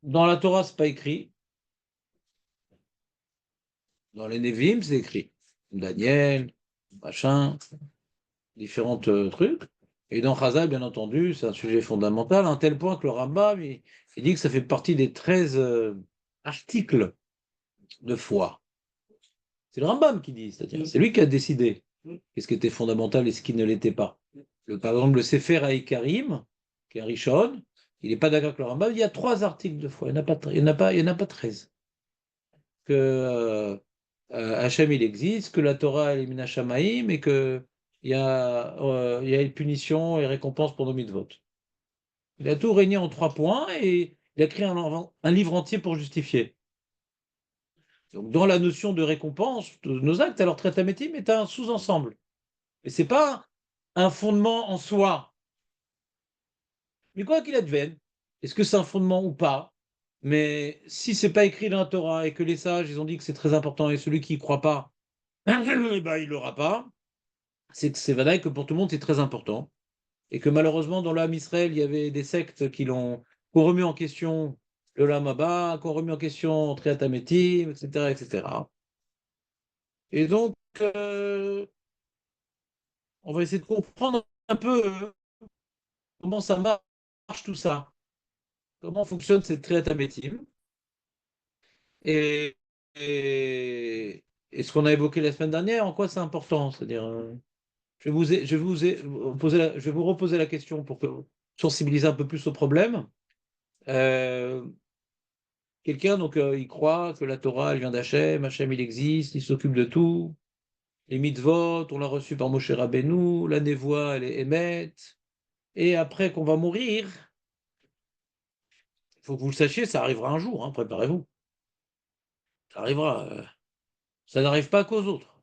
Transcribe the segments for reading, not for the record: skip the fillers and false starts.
Dans la Torah, c'est pas écrit. Dans les Nevi'im, c'est écrit. Daniel, machin, différents trucs. Et dans Chazal, bien entendu, c'est un sujet fondamental, à un tel point que le Rambam, il dit que ça fait partie des 13 articles de foi. C'est le Rambam qui dit, c'est-à-dire, c'est lui qui a décidé qu'est-ce qui était fondamental et ce qui ne l'était pas. Par exemple, le Sefer Haïkarim, qui est un Rishon, il n'est pas d'accord avec le Rambam, il y a 3 articles de foi, il n'y en a pas, il y en a pas 13. Que Hachem, il existe, que la Torah, elle est Mina Shamaïm, et qu'il y a une punition et récompense pour nos mitzvot. Il a tout régné en 3 points et il a créé un livre entier pour justifier. Donc, dans la notion de récompense de nos actes, alors Tretametim est un sous-ensemble. Mais ce n'est pas un fondement en soi. Mais quoi qu'il advienne, est-ce que c'est un fondement ou pas? Mais si c'est pas écrit dans la Torah et que les sages, ils ont dit que c'est très important et celui qui ne croit pas, eh ben, il l'aura pas, c'est que c'est vrai que pour tout le monde, c'est très important. Et que malheureusement, dans l'âme Israël, il y avait des sectes qui ont remis en question le Lamaba, qui ont remis en question Triatametim, etc., etc. Et donc, on va essayer de comprendre un peu comment ça marche tout ça, comment fonctionne cette Triatametim. Et, et ce qu'on a évoqué la semaine dernière, en quoi c'est important. C'est-à-dire, je vais vous reposer la question pour que sensibiliser un peu plus au problème. Euh, Quelqu'un, donc, il croit que la Torah, elle vient d'Hachem, Hachem, il existe, il s'occupe de tout. Les mitzvot, on l'a reçu par Moshe Rabbeinu, la névoie, elle est émette. Et après qu'on va mourir, il faut que vous le sachiez, ça arrivera un jour, hein, préparez-vous. Ça arrivera. Ça n'arrive pas qu'aux autres.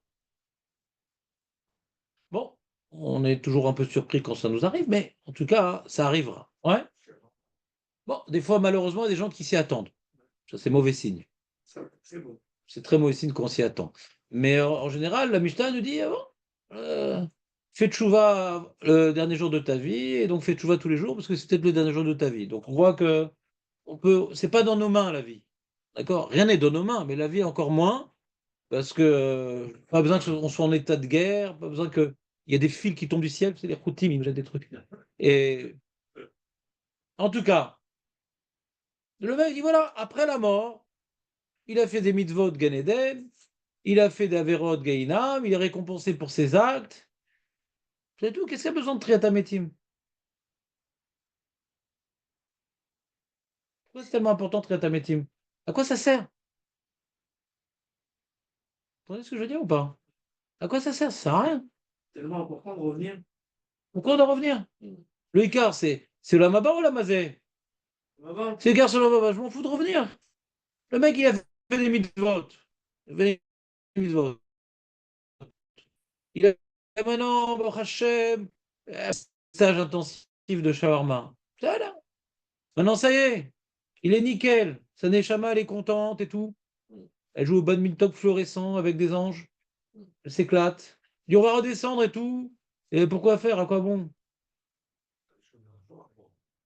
Bon, on est toujours un peu surpris quand ça nous arrive, mais en tout cas, ça arrivera. Ouais. Bon, des fois, malheureusement, il y a des gens qui s'y attendent. Ça, c'est mauvais signe. C'est très mauvais signe qu'on s'y attend. Mais en général, la Mishnah nous dit, ah bon, fais tchouva le dernier jour de ta vie, et donc fais tchouva tous les jours, parce que c'est peut-être le dernier jour de ta vie. Donc on voit que c'est pas dans nos mains la vie. D'accord? Rien n'est dans nos mains, mais la vie encore moins, parce que pas besoin qu'on soit en état de guerre, pas besoin que. Il y a des fils qui tombent du ciel, c'est des routines, ils nous jettent des trucs. Et en tout cas, le mec dit voilà, après la mort, il a fait des mitzvot Gan Eden, il a fait des averot Gainam, il est récompensé pour ses actes. C'est tout. Qu'est-ce qu'il y a besoin de Triatametim? Pourquoi c'est tellement important Triatametim? À quoi ça sert? Vous comprenez ce que je veux dire ou pas? À quoi ça sert? Ça sert à rien. C'est tellement important de revenir. Pourquoi on doit revenir? Le Icar, c'est la Maba ou la Mazé? Là-bas, C'est Icar sur la Maba, je m'en fous de revenir. Le mec, il a fait des mitzvot. Il a fait des mitzvot. Il a maintenant, Baruch Hashem, stage intensif de shawarma. Ça, là. Maintenant, ça y est, il est nickel. Sa neshama, elle est contente et tout. Elle joue au badminton fluorescent avec des anges. Elle s'éclate. Il dit, on va redescendre et tout. Et pourquoi faire? À quoi bon?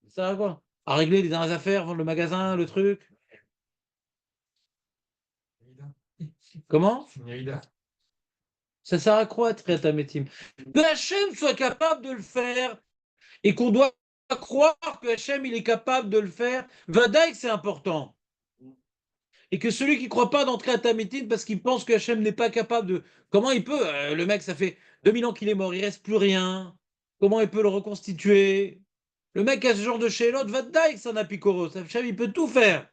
Ça à quoi? À régler les dernières affaires, vendre le magasin, le truc. Comment? Ça sert à quoi, Triatametim? Que Hachem soit capable de le faire et qu'on doit croire que Hachem, il est capable de le faire. Vadaï, c'est important. Et que celui qui ne croit pas dans Triatametim parce qu'il pense que Hachem n'est pas capable de. Comment il peut? Le mec, ça fait 2000 ans qu'il est mort, il reste plus rien. Comment il peut le reconstituer? Le mec a ce genre de chélote, Vadaï, c'est un apicoros. Hachem, il peut tout faire.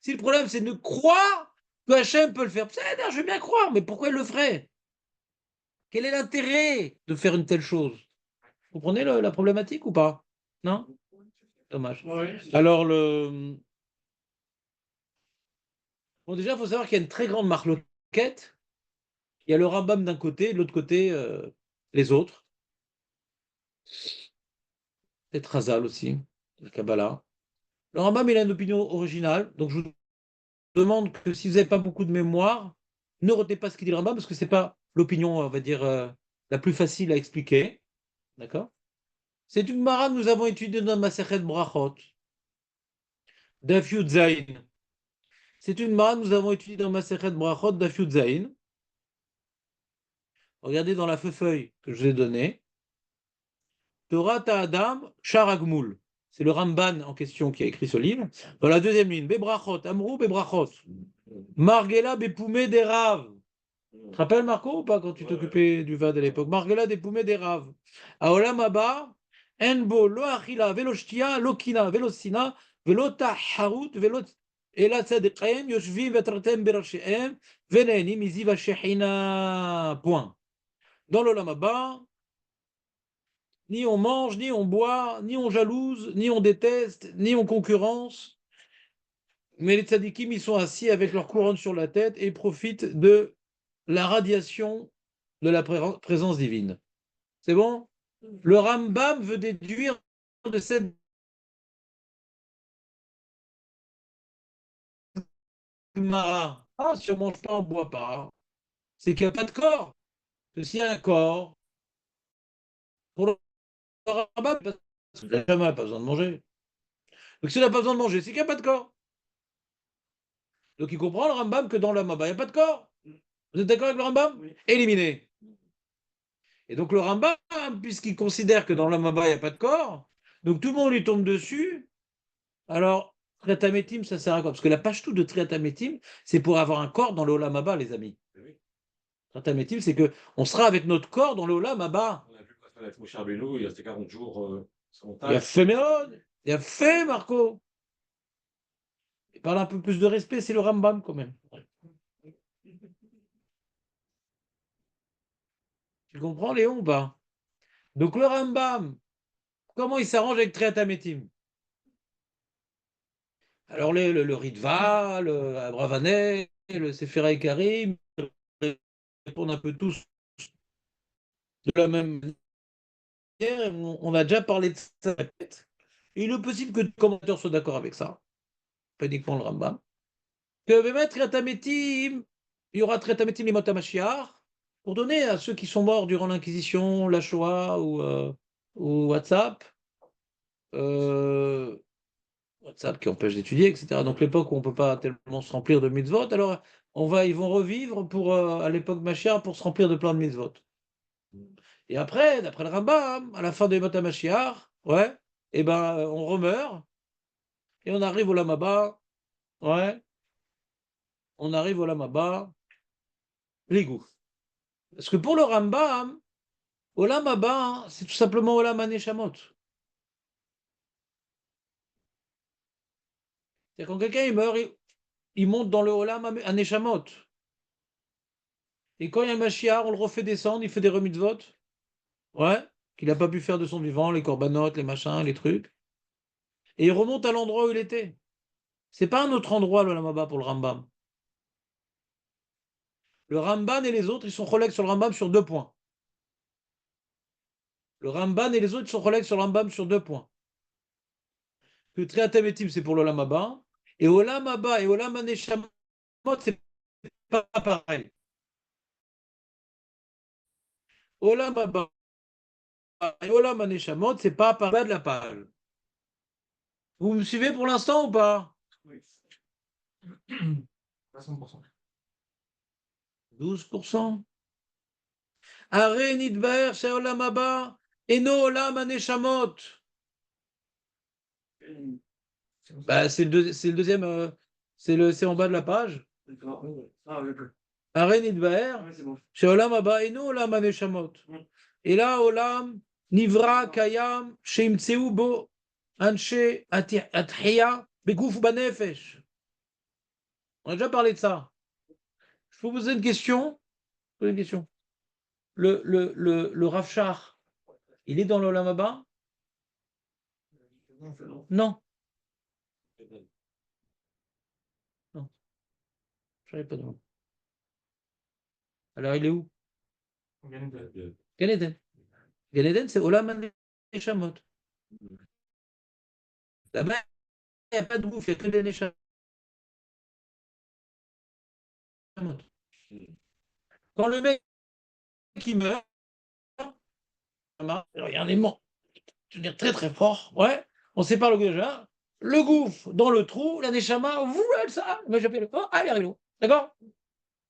Si le problème, c'est de croire que Hachem peut le faire, je veux bien croire, mais pourquoi il le ferait? Quel est l'intérêt de faire une telle chose? Vous comprenez la problématique ou pas? Non? Dommage. ouais. Alors, bon, déjà, il faut savoir qu'il y a une très grande marloquette. Il y a le Rambam d'un côté, de l'autre côté, les autres. Peut-être Razal aussi, la Kabbalah. Le Rambam, il a une opinion originale, donc je vous demande que si vous n'avez pas beaucoup de mémoire, ne retenez pas ce qu'il dit le Rambam, parce que ce n'est pas l'opinion, on va dire, la plus facile à expliquer. D'accord? C'est une mara que nous avons étudiée dans Masechet Brachot, Daf Yud Zayin. C'est une mara que nous avons étudiée dans Masechet Brachot, Daf Yud Zayin. Regardez dans la feuille que je vous ai donnée. Torah Adam Sharagmoul. C'est le Ramban en question qui a écrit ce livre. Dans la deuxième ligne, Bebrachot, Amrou Bebrachot. Margela Bepoumé des Raves. Tu te rappelles, Marco, ou pas, quand tu t'occupais du VAD à l'époque? Margela Bepoumé des Raves. Aolam Abba, Enbo, Lo Achila, Velo Shtia, Lo Kina, Velo Sina, Velo Taharut, Velo Ela Tzadechem, Yoshvim Vetratem Berashem, Venenim, Iziva Shechina. Point. Dans l'Olam Abba, ni on mange, ni on boit, ni on jalouse, ni on déteste, ni on concurrence. Mais les tzadikim, ils sont assis avec leur couronne sur la tête et ils profitent de la radiation de la présence divine. C'est bon? Le Rambam veut déduire de cette Gemara. Ah, si on ne mange pas, on ne boit pas. C'est qu'il n'y a pas de corps. Que s'il y a un corps, pour le Rambam, parce qu'il n'a pas besoin de manger. Donc s'il n'a pas besoin de manger, c'est qu'il n'y a pas de corps. Donc il comprend le Rambam que dans la Maba, il n'y a pas de corps. Vous êtes d'accord avec le Rambam? Oui. Éliminé. Et donc le Rambam, puisqu'il considère que dans le Maba, il n'y a pas de corps, donc tout le monde lui tombe dessus. Alors, Triatamétim, ça sert à quoi? Parce que la page tout de Triatamétim, c'est pour avoir un corps dans le Olam Haba, les amis. Oui. Triatamétim, c'est que on sera avec notre corps dans le Olam Haba. On a vu passer avec Moshe Rabbeinu, il restait 40 jours sur Il y a montagne. fait Méod, il y a fait Marco. Il parle un peu plus de respect, c'est le Rambam quand même. Tu comprends, Léon, ou pas? Donc le Rambam, comment il s'arrange avec Triatamétim? Alors le Ritva, le Abravanel, le Sefer Karim, répondent un peu tous de la même manière. On a déjà parlé de ça. Il est possible que les commentateurs soient d'accord avec ça, pas uniquement le Rambam. Que Bémet Triatamétim, il y aura Triatamétim Limot HaMashiach, pour donner à ceux qui sont morts durant l'Inquisition, la Shoah ou WhatsApp, euh, WhatsApp qui empêche d'étudier, etc. Donc l'époque où on ne peut pas tellement se remplir de mitzvot, alors ils vont revivre pour, à l'époque Mashiach pour se remplir de plein de mitzvot. Et après, d'après le Rambam, à la fin de Yemot HaMashiach, ouais, et ben on remeurt et on arrive au Lamaba, ouais, on arrive au Lamaba, l'égout. Parce que pour le Rambam, Olam Haba, c'est tout simplement Olam HaNeshamot. C'est-à-dire quand quelqu'un il meurt, il monte dans le Olam HaNeshamot. Et quand il y a le Mashiach, on le refait descendre, il fait des remis de vote. Ouais, qu'il n'a pas pu faire de son vivant, les corbanotes, les machins, les trucs. Et il remonte à l'endroit où il était. C'est pas un autre endroit, le Lamaba, pour le Rambam. Le Ramban et les autres, ils sont collègues sur le Rambam sur 2 points. Le Ramban et les autres, ils sont collègues sur le Rambam sur 2 points. Que Triatamétim, c'est pour le Lamaba. Et Olam Haba et Olam HaNeshamot, c'est pas pareil. Olam Haba et Olam HaNeshamot, c'est pas pareil de la page. Vous me suivez pour l'instant ou pas? Oui. À 100%. 12%. Are nidbaer chez Olam Haba et no Olam HaNeshamot. Bah, c'est le deuxième, c'est en bas de la page. D'accord. Ah, oui, Are nidbaer oui, c'est bon. chez Olam Haba et no Olam HaNeshamot. Et là, Olam Nivra Kayam Sheimtseu Bo Anshe Athiya Begouf Banefesh. On a déjà parlé de ça. Je peux vous poser une question? Une question. Le Rav Shach, il est dans l'Olam Haba? Non, non, je savais pas de. Alors il est où? Gan Eden. Gan Eden, c'est Olam Neshamot. Là-bas, il n'y a pas de bouffe, il n'y a que des Neshamot. Quand le mec qui meurt, il y a un aimant. je veux dire très très fort, ouais, on sépare le gouffre, le gouffre dans le trou, la neshama, vous, elle, ça, mais j'appelle le fort, allez, arrive, d'accord?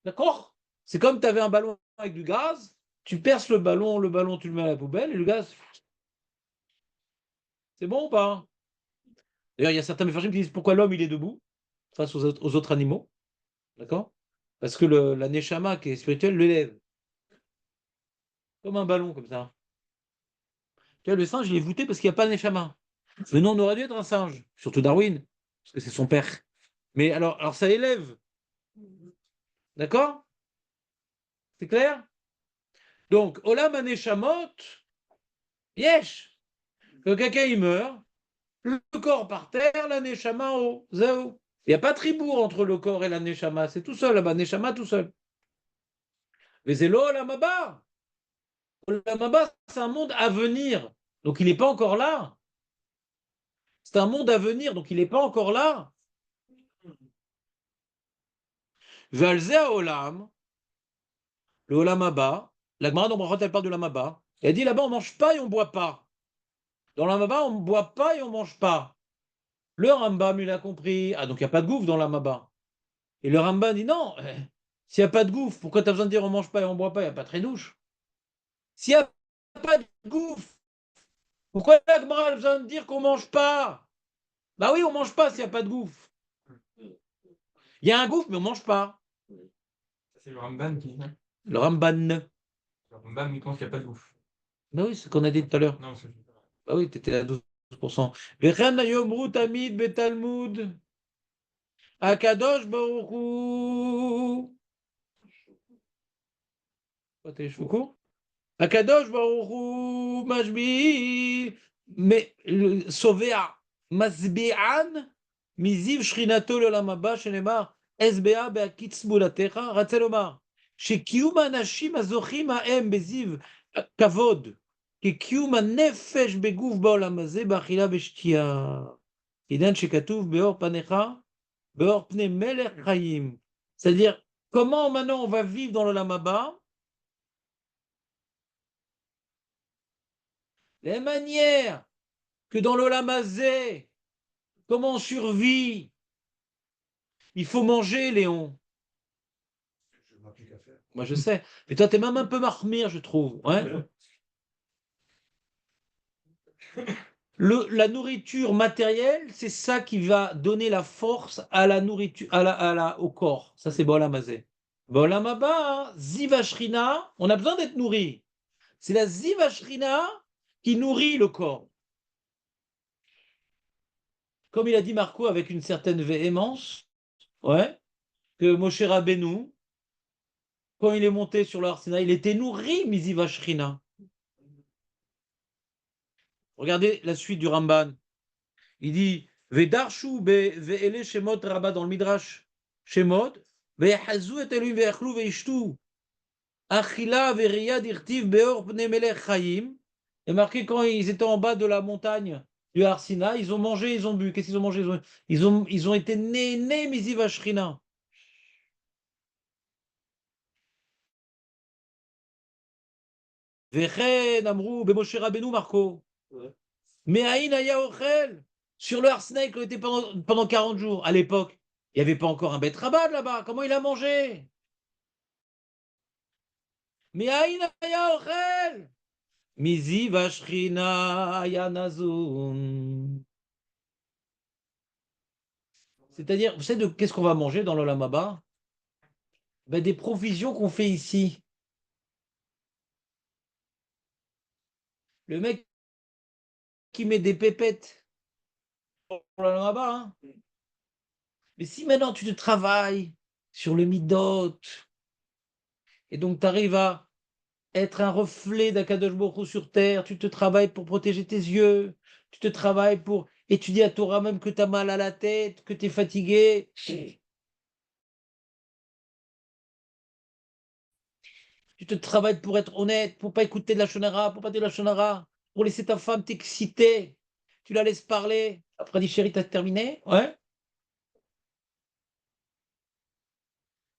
D'accord? C'est comme tu avais un ballon avec du gaz, tu perces le ballon, tu le mets à la poubelle, et le gaz, c'est bon ou pas? D'ailleurs, il y a certains méfarchim qui disent pourquoi l'homme il est debout face aux autres animaux, d'accord? Parce que la neshama qui est spirituelle le lève, comme un ballon comme ça. Tu vois, le singe, il est voûté parce qu'il n'y a pas de neshama. Le nom aurait dû être un singe, surtout Darwin, parce que c'est son père. Mais alors ça élève, d'accord? C'est clair? Donc, Olam Aneshamot, yesh, que quelqu'un il meurt, le corps par terre, la neshama en haut, zéro. Il n'y a pas de tribour entre le corps et la neshama, c'est tout seul là-bas, neshama tout seul. Mais c'est l'Olam Haba. Olam Haba, c'est un monde à venir, donc il n'est pas encore là. C'est un monde à venir, donc il n'est pas encore là. Valzé Olam, le Olam Haba, la Gemara dans Brachot, elle parle de l'Olam Haba. Elle dit là-bas, on ne mange pas et on ne boit pas. Dans l'Olam Haba, on ne boit pas et on ne mange pas. Le Rambam, il a compris. Ah, donc il n'y a pas de gouffre dans l'Olam Haba. Et le Rambam dit non, s'il n'y a pas de gouffre, pourquoi tu as besoin de dire on ne mange pas et on ne boit pas? Il n'y a pas très douche. S'il n'y a pas de gouffre, pourquoi la Gemara a besoin de dire qu'on ne mange pas? Bah oui, on ne mange pas s'il n'y a pas de gouffre. Il y a un gouffre, mais on ne mange pas. C'est le Ramban qui dit ça. Le Ramban. Le Rambam, il pense qu'il n'y a pas de ouf. Bah oui, c'est ce qu'on a dit tout à l'heure. Non, c'est Bah oui, tu étais à 12%. Vechen yomru tamid betalmud. Akadosh Baruch Hu. Quoi, t'es les cheveux courts? Akadosh Baruch Hu Mashbi. Mais Sovea Masbi'an Miziv Shrinato L'Olam Haba Shenemar SBA Be'akitz Mulatecha Ratzel Lomar שקיום האנשים הזוכים ההם בזיו כבוד כקיום הנפש בגוף בעולם הזה באכילה ושתייה. עידן שכתוב באור פניך באור פני מלך חיים. C'est-à-dire, comment maintenant on va vivre dans l'Olam Haba? La même manière que dans l'Olam Hazé, comment on survit? Il faut manger, Léon. Je n'ai plus qu'à faire. Moi, je sais. Mais toi, t'es même un peu marmire, je trouve. Ouais. La nourriture matérielle, c'est ça qui va donner la force à la nourriture, au corps. Ça, c'est Bolam Hazé. Bolam Haba, Ziva Shrina, on a besoin d'être nourri. C'est la Ziva Shrina qui nourrit le corps. Comme il a dit Marco avec une certaine véhémence, ouais, que Moshe Rabbeinu, quand il est monté sur l'Ar Sinaï, il était nourri, Miziva Shrina. Regardez la suite du Ramban. Il dit Vedarshu ve'ele shemot rabba dans le Midrash Shemot, ve'yahazu et elohim ve'yachlu ve'ishtu. Achila ve'riya dirtiv beor pnei melech chayim. Et marqué quand ils étaient en bas de la montagne du Har Sinaï, ils ont mangé, ils ont bu. Qu'est-ce qu'ils ont mangé? Ils ont été nés Miziva Shrina. Vechen amrou be'Moshe Rabbeinu Marco. Mais Aïn Aya Ochel, sur le Arsnake, on était pendant 40 jours. À l'époque, il n'y avait pas encore un bête rabat là-bas. Comment il a mangé? Mais Aïn Aya Ochel, Mizi Vashrina Aya Nazun. C'est-à-dire, vous savez de qu'est-ce qu'on va manger dans l'Olam Haba? Ben, des provisions qu'on fait ici. Le mec qui met des pépettes dans l'Olam Haba, hein. Mais si maintenant tu te travailles sur le midot, et donc tu arrives à être un reflet d'Akadosh Baruch Hu sur terre, tu te travailles pour protéger tes yeux, tu te travailles pour étudier à Torah même que tu as mal à la tête, que tu es fatigué. Tu te travailles pour être honnête, pour pas écouter de la shonara, pour pas dire de la shonara, pour laisser ta femme t'exciter. Tu la laisses parler. Après, dit chérie, t'as terminé? Ouais.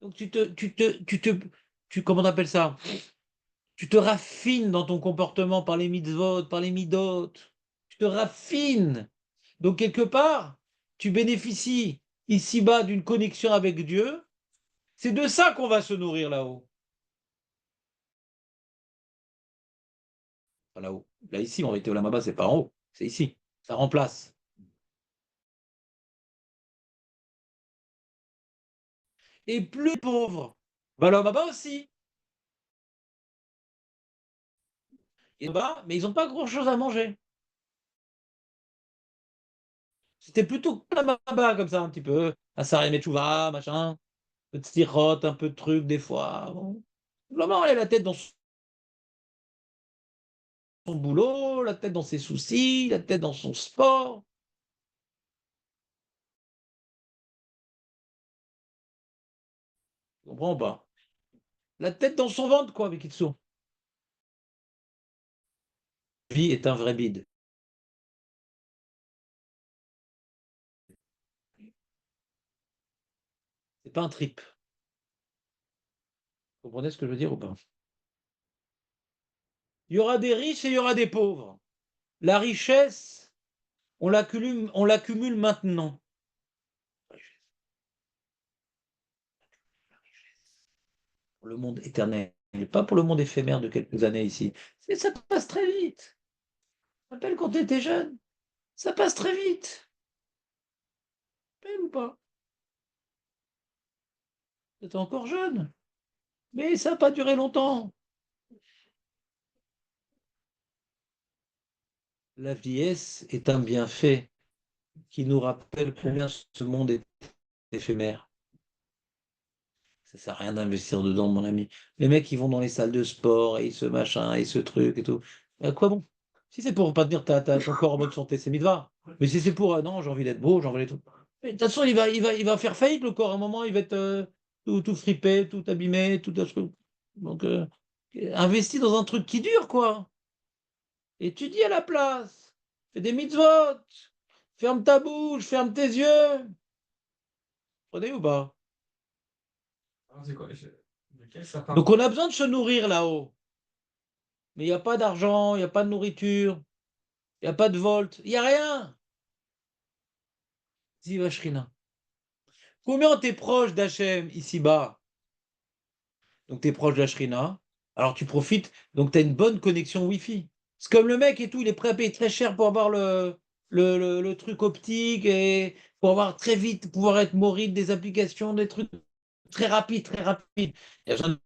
Donc comment on appelle ça? Tu te raffines dans ton comportement par les mitzvot, par les midot. te raffine. Donc, quelque part, tu bénéficies ici-bas d'une connexion avec Dieu. C'est de ça qu'on va se nourrir là-haut. Enfin, là-haut. Là, ici, en réalité, au Lamaba, c'est pas en haut, c'est ici. Ça remplace. Et plus pauvre, bah, le Lamaba aussi. Et là-bas, mais ils n'ont pas grand-chose à manger. C'était plutôt Lamaba, comme ça, un petit peu. Un sarem et tchouva, machin. Un peu de stirot, un peu de trucs, des fois. Bon. Vraiment, elle a la tête dans son boulot, la tête dans ses soucis, la tête dans son sport. Tu comprends pas? La tête dans son ventre, quoi, avec Kitsu. La vie est un vrai bide. C'est pas un trip. Vous comprenez ce que je veux dire ou pas? Il y aura des riches et il y aura des pauvres. La richesse, on l'accumule maintenant. Pour le monde éternel, pas pour le monde éphémère de quelques années ici. Ça passe très vite. Je me rappelle quand tu étais jeune, ça passe très vite. Même ou pas? Tu étais encore jeune, mais ça n'a pas duré longtemps. La vieillesse est un bienfait qui nous rappelle combien ce monde est éphémère. Ça sert à rien d'investir dedans, mon ami. Les mecs, ils vont dans les salles de sport et ils se machin et ce truc et tout. À quoi bon? Si c'est pour pas tenir ton corps en bonne santé, c'est mitva. Mais si c'est pour non, j'ai envie d'être beau, j'ai envie d'être tout. Mais de toute façon, il va faire faillite le corps. À un moment, il va être tout fripé, tout abîmé, tout un truc. Donc, investis dans un truc qui dure, quoi. Étudie à la place. Fais des mitzvot. Ferme ta bouche, ferme tes yeux. Prenez ou pas? Alors, c'est quoi? Lequel ça part? Donc, on a besoin de se nourrir là-haut. Mais il n'y a pas d'argent, il n'y a pas de nourriture, il n'y a pas de volt, il n'y a rien. Ziva Shrina. Combien t'es proche d'Hachem ici-bas? Donc tu es proche de la Shrina. Alors tu profites, donc tu as une bonne connexion Wi-Fi. C'est comme le mec et tout, il est prêt à payer très cher pour avoir le truc optique et pour avoir très vite, pouvoir être mobile des applications, des trucs très rapides, très rapides. Il y a besoin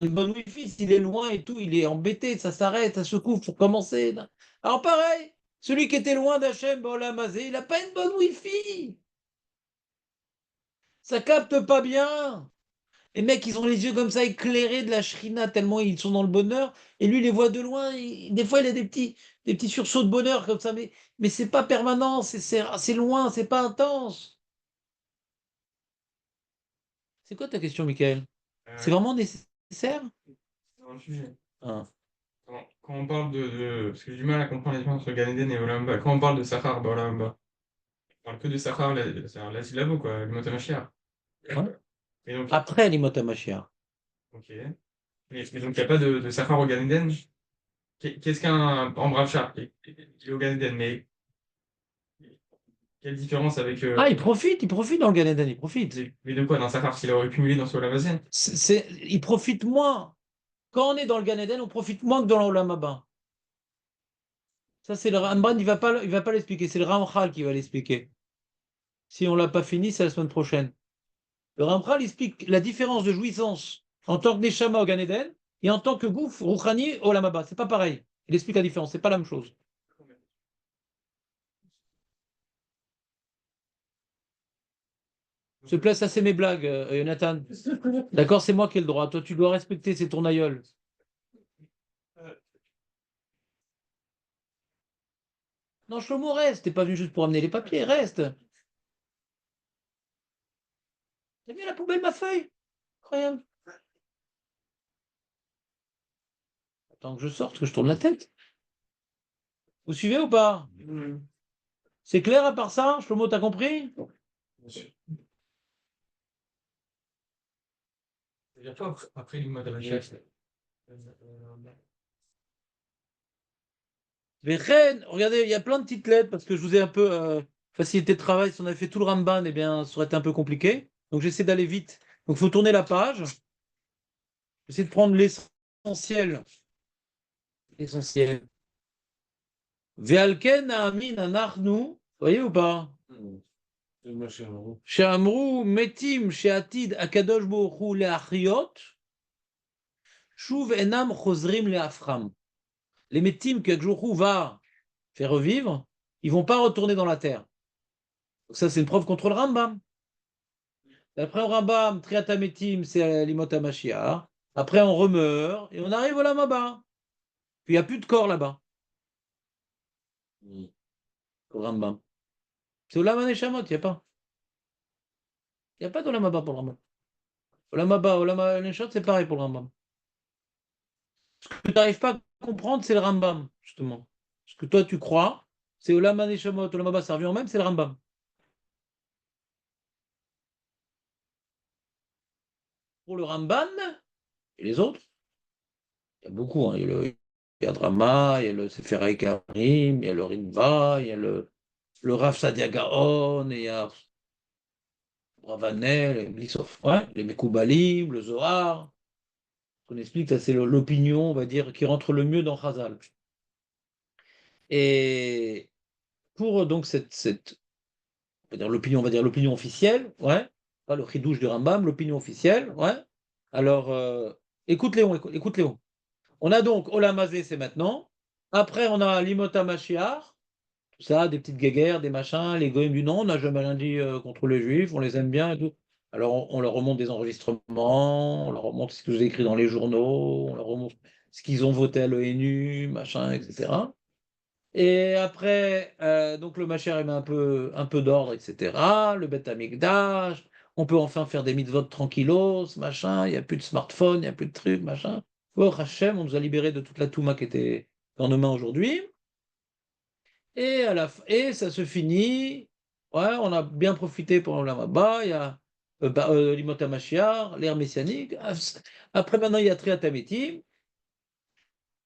d'une bonne Wi-Fi. S'il est loin et tout, il est embêté, ça s'arrête, ça se couvre, faut commencer. Alors pareil, celui qui était loin d'Hachem, Mazé, il n'a pas une bonne Wi-Fi. Ça capte pas bien. Les mecs, ils ont les yeux comme ça éclairés de la shrina tellement ils sont dans le bonheur. Et lui, il les voit de loin. Des fois, il a des petits sursauts de bonheur comme ça. Mais c'est pas permanent, c'est loin, c'est pas intense. C'est quoi ta question, Michael? C'est Euh, vraiment nécessaire? Dans le sujet. Ah. Quand on parle parce que j'ai du mal à comprendre la différence entre Gan Eden et Olamba. Quand on parle de Sahar, bah Olamba, on parle que de Sahar, c'est-à-dire la syllabe, quoi, le mot Mashiach. Ouais. Et donc, Après l'imota Mashiach. ok. Et donc, il n'y a pas de Sahar au Gan Eden. Qu'est-ce qu'un en brave chat? Il est au Gan Eden, mais quelle différence avec. Ah, il profite dans le Gan Eden, il profite. Mais de quoi? D'un Sahar s'il aurait cumulé dans ce Olamazен? Il profite moins. Quand on est dans le Gan Eden, on profite moins que dans l'Olam Haba. Ça, c'est le Rambam, il va pas l'expliquer. C'est le Ramchal qui va l'expliquer. Si on l'a pas fini, c'est la semaine prochaine. Le Ramchal explique la différence de jouissance en tant que Neshama au Gan Eden et en tant que Gouf Rouhani au Olam Haba. C'est pas pareil. Il explique la différence, c'est pas la même chose. Se place assez mes blagues, Jonathan. D'accord, c'est moi qui ai le droit. Toi, tu dois respecter, c'est ton aïeul. Non, Shlomo, reste. T'es pas venu juste pour amener les papiers, reste. T'as mis à la poubelle ma feuille? Incroyable. Attends que je sorte, que je tourne la tête. Vous suivez ou pas? C'est clair à part ça? Shlomo, t'as compris? Il y a pas après l'image de Mashiach. Vechen, regardez, il y a plein de petites lettres parce que je vous ai un peu facilité de travail. Si on avait fait tout le Ramban, eh bien, ça aurait été un peu compliqué. Donc, j'essaie d'aller vite. Donc, il faut tourner la page. J'essaie de prendre l'essentiel. L'essentiel. Ve'alken ha'amin anachnu. Voyez ou pas? She'amru metim she'atid akadosh baruch hu le'achriot. Shuv enam chozrim le'afram. Les metim que Hu va faire revivre, ils vont pas retourner dans la terre. Donc ça, c'est une preuve contre le Rambam. D'après le Rambam, Triatametim, c'est l'imota Mashiach. Après, on remeurt et on arrive au Lamaba. Puis il n'y a plus de corps là-bas. Au Rambam. C'est au Lama Neshamot, il n'y a pas. Il n'y a pas de Lamaba pour le Rambam. Au Lamaba, au Lama Neshamot, c'est pareil pour le Rambam. Ce que tu n'arrives pas à comprendre, c'est le Rambam, justement. Ce que toi, tu crois, c'est au Lama Neshamot, au Lamaba, ça revient au même, c'est le Rambam. Pour le Ramban et les autres, il y a beaucoup. Hein. Il y a Drama, il y a le Sefer Haikarim, il y a le Rimba, il y a le Rav Sadia Gaon, et il y a Ravanel, et Blissov. Ouais, les Mekoubalim, le Zohar. On explique que ça, c'est l'opinion, on va dire, qui rentre le mieux dans Chazal. Et pour donc on va dire l'opinion officielle, ouais, pas le chidouche du Rambam, l'opinion officielle, ouais. Alors, écoute Léon, écoute Léon. On a donc Olam Hazé, c'est maintenant. Après, on a Limota Mashiach, tout ça, des petites guéguerres, des machins, les goïms du nom, on n'a jamais rien dit contre les juifs, on les aime bien et tout. Alors, on leur remonte des enregistrements, on leur remonte ce qu'ils ont écrit dans les journaux, on leur remonte ce qu'ils ont voté à l'ONU, machin, etc. Et après, donc le Mashiach, il met un peu d'ordre, etc. Le Beth Amikdash, on peut enfin faire des mitzvot tranquillos, machin, il n'y a plus de smartphone, il n'y a plus de trucs, machin. Oh, Hachem, on nous a libérés de toute la touma qui était dans nos mains aujourd'hui. Et ça se finit. Ouais, on a bien profité pendant la Maba. Il y a l'Imot HaMashiach, l'ère messianique. Après, maintenant, il y a Triat HaMetim.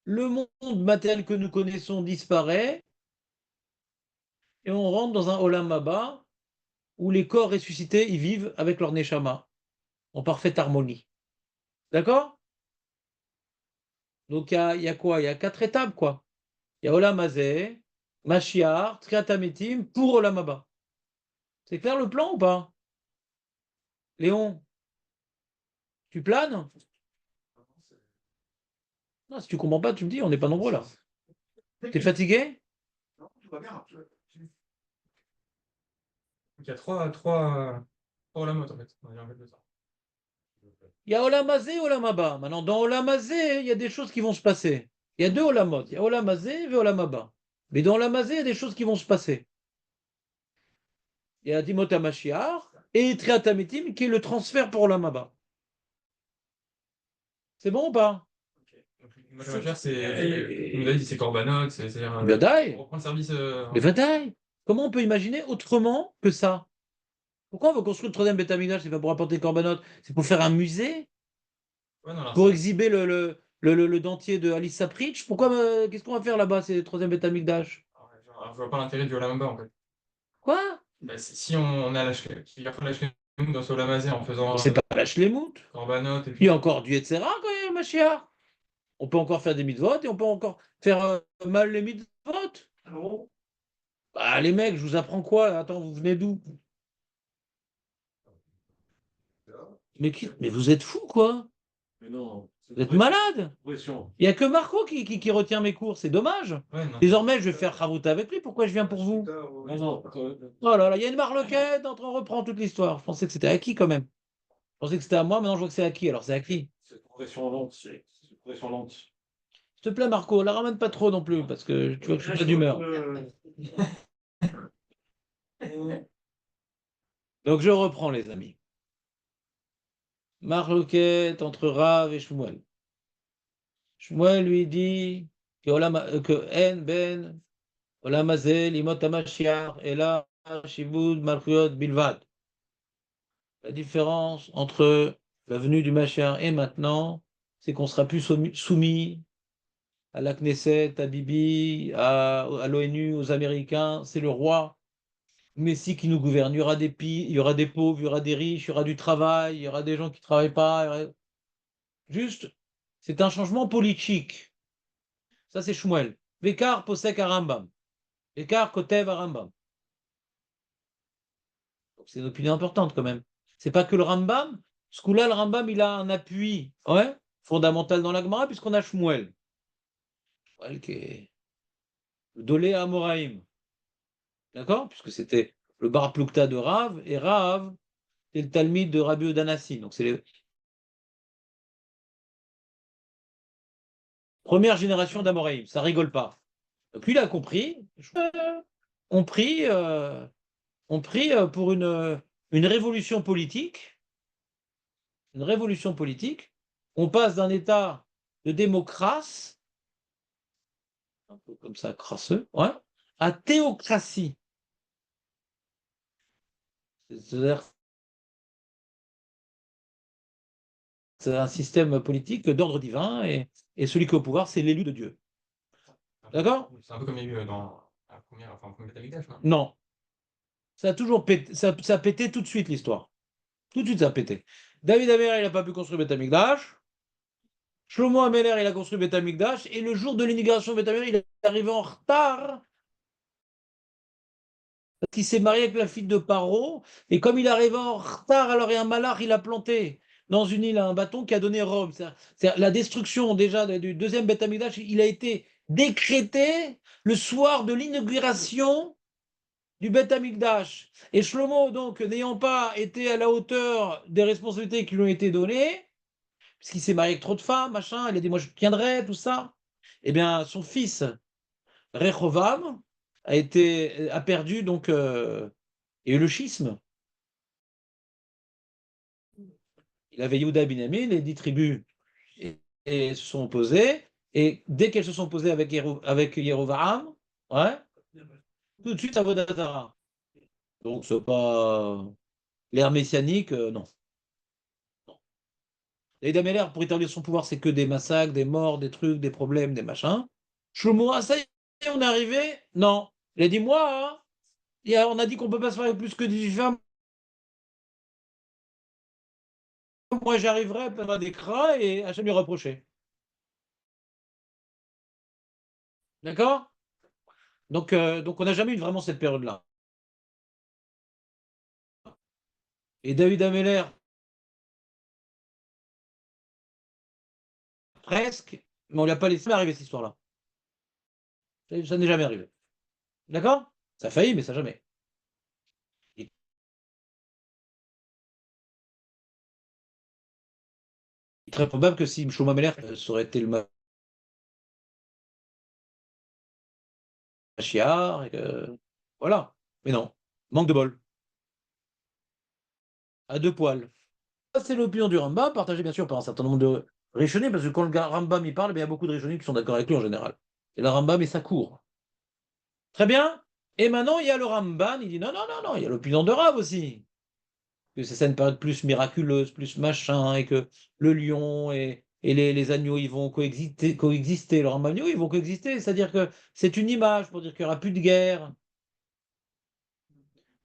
Le monde matériel que nous connaissons disparaît. Et on rentre dans un Olam Haba où les corps ressuscités y vivent avec leur Neshama, en parfaite harmonie. D'accord? Donc, il y a quoi? Il y a 4 étapes, quoi. Il y a Olam Hazé, Mashiach, Triat HaMetim pour Olam Haba. C'est clair le plan ou pas? Léon, tu planes? Non, si tu comprends pas, tu me dis, on n'est pas nombreux là. T'es fatigué? Non, tout va bien. Il y a trois Olamot en fait. On va dire en fait de ça. Il y a Olam Hazé, Olam Haba. Maintenant, dans Olam Hazé, il y a des choses qui vont se passer. Il y a 2 Olamot. Il y a Olam Hazé et Olam Haba. Mais dans Olam Hazé, il y a des choses qui vont se passer. Il y a Timot HaMashiach et Triat HaMetim qui est le transfert pour Olam Haba. C'est bon ou pas? Donc, moi, je vais faire, c'est. Comme vous avez dit, c'est Korbanot, c'est-à-dire. Vadaï. On reprend le service. Mais Vadaï. Comment on peut imaginer autrement que ça? Pourquoi on veut construire le troisième Beth Amikdash? C'est pas pour apporter Korbanot, c'est pour faire un musée? Ouais, non, alors, Pour exhiber le dentier de Alice Sapritch? Pourquoi, qu'est-ce qu'on va faire là-bas? C'est le troisième Beth Amikdash. alors, je vois pas l'intérêt du Olam Abba en fait. Quoi? Bah, si on a qui va faire la Shlemut dans ce Olam Hazé en faisant C'est pas la Shlemut. Korbanot et tout Il y a ça. encore du etc. quand il y a Mashiach. On peut encore faire des mitzvot et on peut encore faire mal les mitzvot. Ah bon? Bah, les mecs, je vous apprends quoi là? Attends, vous venez d'où? Mais vous êtes fous, quoi? Mais non, c'est Vous êtes malade? pression. Il n'y a que Marco qui retient mes cours, c'est dommage. Ouais, non. Désormais, je vais faire Chavruta avec lui. Pourquoi je viens pour vous? Non, non, Oh là là, il y a une marloquette, on reprend toute l'histoire. Je pensais que c'était acquis quand même. Je pensais que c'était à moi, maintenant je vois que c'est acquis. Alors c'est acquis. c'est progression lente. C'est progression lente. S'il te plaît, Marco, la ramène pas trop non plus, parce que tu vois que je suis pas d'humeur. Donc je reprends, les amis. Marloquette entre Rav et Shmuel. Shmuel lui dit que En Ben Olam Hazé Limot HaMashiach et là Shivud Malchuyot Bilvad. La différence entre la venue du Mashiach et maintenant, c'est qu'on sera plus soumis à la Knesset, à Bibi, à l'ONU, aux Américains, c'est le roi Messie qui nous gouverne. Il y aura il y aura des pauvres, il y aura des riches, il y aura du travail, il y aura des gens qui ne travaillent pas. Juste, c'est un changement politique. Ça, c'est Shmuel. Vekar posek Arambam. Vekar kotev Arambam. C'est une opinion importante quand même. C'est pas que le Rambam. Ce coup-là, le Rambam, il a un appui fondamental dans la Gemara, puisqu'on a Shmuel. Shmuel qui est le Dolé Amoraïm. D'accord? Puisque c'était le Bar Plukta de Rav, et Rav, c'est le Talmud de Rabbi Udanassi. Donc c'est les premières générations d'Amoraïm. Ça rigole pas. Donc lui, il a compris. On prie, pour une révolution politique. Une révolution politique. On passe d'un état de démocratie, un peu comme ça, crasseux, ouais, à théocratie. C'est-à-dire, c'est un système politique d'ordre divin et celui qui est au pouvoir, c'est l'élu de Dieu. D'accord? C'est un peu comme il y a eu dans la première, enfin, le premier Beth Amikdash, non? Non. Ça a toujours pété, ça a pété tout de suite l'histoire. Tout de suite, ça a pété. David Améler, il n'a pas pu construire Beth Amikdash. Shlomo Améler, il a construit Beth Amikdash. Et le jour de l'inauguration de Beth Améler, il est arrivé en retard parce qu'il s'est marié avec la fille de Paro. Et comme il est arrivé en retard, alors il y a un malach, il a planté dans une île un bâton qui a donné Rome. C'est la destruction déjà du deuxième Beth Amikdash, il a été décrété le soir de l'inauguration du Beth Amikdash. Et Shlomo, donc, n'ayant pas été à la hauteur des responsabilités qui lui ont été données, puisqu'il s'est marié avec trop de femmes, machin, il a dit, moi je tiendrai, tout ça, eh bien, son fils, Rehovam, a perdu, donc, et eu le schisme. Il avait Yehuda et Binyamin, les 10 tribus, et se sont opposées, et dès qu'elles se sont opposées avec, avec Yerovam, ouais, tout de suite, ça vaut Datara. Donc, c'est pas l'ère messianique, non. David Ameller, pour établir son pouvoir, c'est que des massacres, des morts, des trucs, des problèmes, des machins. Shlomo, ah, ça y est, on est arrivé? Non. Il a dit, moi, hein, on a dit qu'on ne peut pas se faire plus que 18 femmes. Moi, j'arriverai, à des cras et Hachem lui reprocher. D'accord? Donc, on n'a jamais eu vraiment cette période-là. Et David Ameller, presque, mais on ne lui a pas laissé arriver cette histoire-là. Ça n'est jamais arrivé. D'accord? Ça a failli, mais ça jamais. Il est très probable que si Shlomo Ameller, ça aurait été le Machiar, voilà. Mais non, manque de bol. À deux poils. Ça, c'est l'opinion du Rambam, partagée bien sûr par un certain nombre de Rishonim, parce que quand le Rambam y parle, eh bien, il y a beaucoup de Rishonim qui sont d'accord avec lui en général. Et le Rambam et sa cour. Très bien. Et maintenant, il y a le Ramban, il dit non, non, non, non, il y a l'opinion de Rav aussi. Que c'est ça une période plus miraculeuse, plus machin, et que le lion et les agneaux, ils vont coexister. Le Rambam dit oui, ils vont coexister. C'est-à-dire que c'est une image pour dire qu'il n'y aura plus de guerre.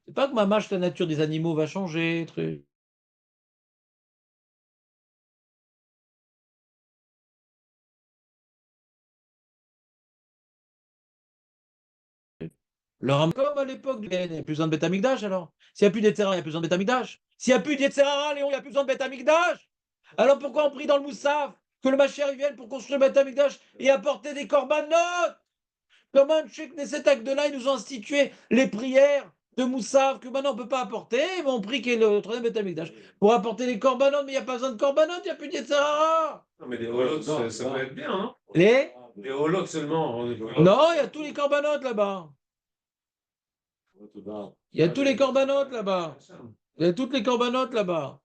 C'est pas que la nature des animaux va changer. Truc. Comme à l'époque, il n'y a plus besoin de Beth Amikdash alors. S'il n'y a plus d'Yetzirah, il n'y a plus besoin de Beth Amikdash. S'il n'y a plus d'Yetzirah, Léon, il n'y a plus besoin de Beth Amikdash. Alors pourquoi on prie dans le Moussaf que le Mashiach vienne pour construire Beth Amikdash et apporter des corbanotes? Comment Cheikh Nesset Agdollah, ils nous ont institué les prières de Moussaf que maintenant on ne peut pas apporter, mais on prie qu'il y ait le troisième Beth Amikdash. Pour apporter les corbanotes, mais il n'y a pas besoin de corbanotes, il n'y a plus d'Yetzirah. Non, mais les holocs, ça peut être bien, hein? Les holocs seulement. Non, il y a tous les corbanotes là-bas. Il y a tous les corbanotes là-bas. Il y a toutes les corbanotes là-bas.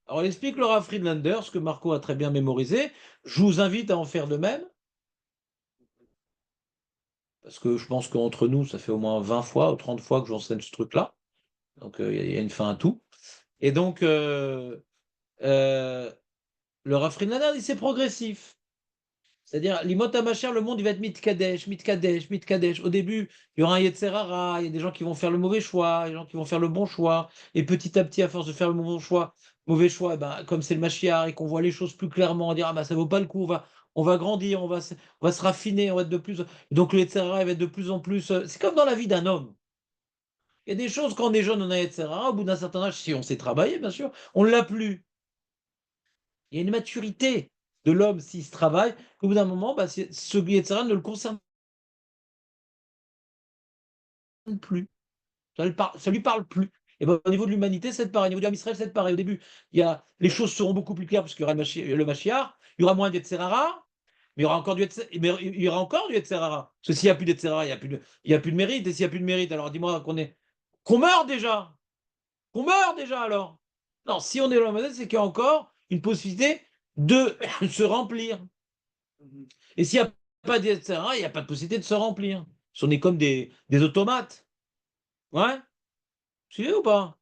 Alors, elle explique Laura Friedlander, ce que Marco a très bien mémorisé. Je vous invite à en faire de même. Parce que je pense qu'entre nous, ça fait au moins 20 fois ou 30 fois que j'enseigne ce truc-là. Donc, il y a une fin à tout. Et donc, le Rav Friedlander dit c'est progressif. C'est-à-dire, l'imot HaMashiach, le monde, il va être mitkadesh, mitkadesh, mitkadesh. Au début, il y aura un Yetzer Hara, il y a des gens qui vont faire le mauvais choix, des gens qui vont faire le bon choix. Et petit à petit, à force de faire le mauvais choix, eh ben, comme c'est le Mashiach et qu'on voit les choses plus clairement, on va dire, ah ben, ça vaut pas le coup, on va grandir, on va se raffiner, on va être de plus. Donc le Yetzer Hara, il va être de plus en plus. C'est comme dans la vie d'un homme. Il y a des choses, quand on est jeune, on a Yetzer Hara, au bout d'un certain âge, si on sait travailler, bien sûr, on ne l'a plus. Il y a une maturité de l'homme s'il se travaille, qu'au bout d'un moment, bah, ce Yetzer ne le concerne plus. Ça lui parle plus. Et ben, au niveau de l'humanité, c'est pareil. Au niveau d'Israël, Israël, c'est pareil. Au début, les choses seront beaucoup plus claires parce qu'il y aura le Mashiach, il y aura moins d'Yetzer Hara, mais il y aura encore il y aura encore du Yetzer Hara. Parce que s'il n'y a plus d'Yetzer Hara, il y a plus de mérite. Et s'il n'y a plus de mérite, alors dis-moi qu'on meurt déjà. Qu'on meurt déjà alors. Non, si on est dans la modèle, c'est qu'il y a encore une possibilité de se remplir. Et s'il n'y a pas d'Yetzer Hara, il n'y a pas de possibilité de se remplir. Si on est comme des automates. Ouais? Tu sais ou pas?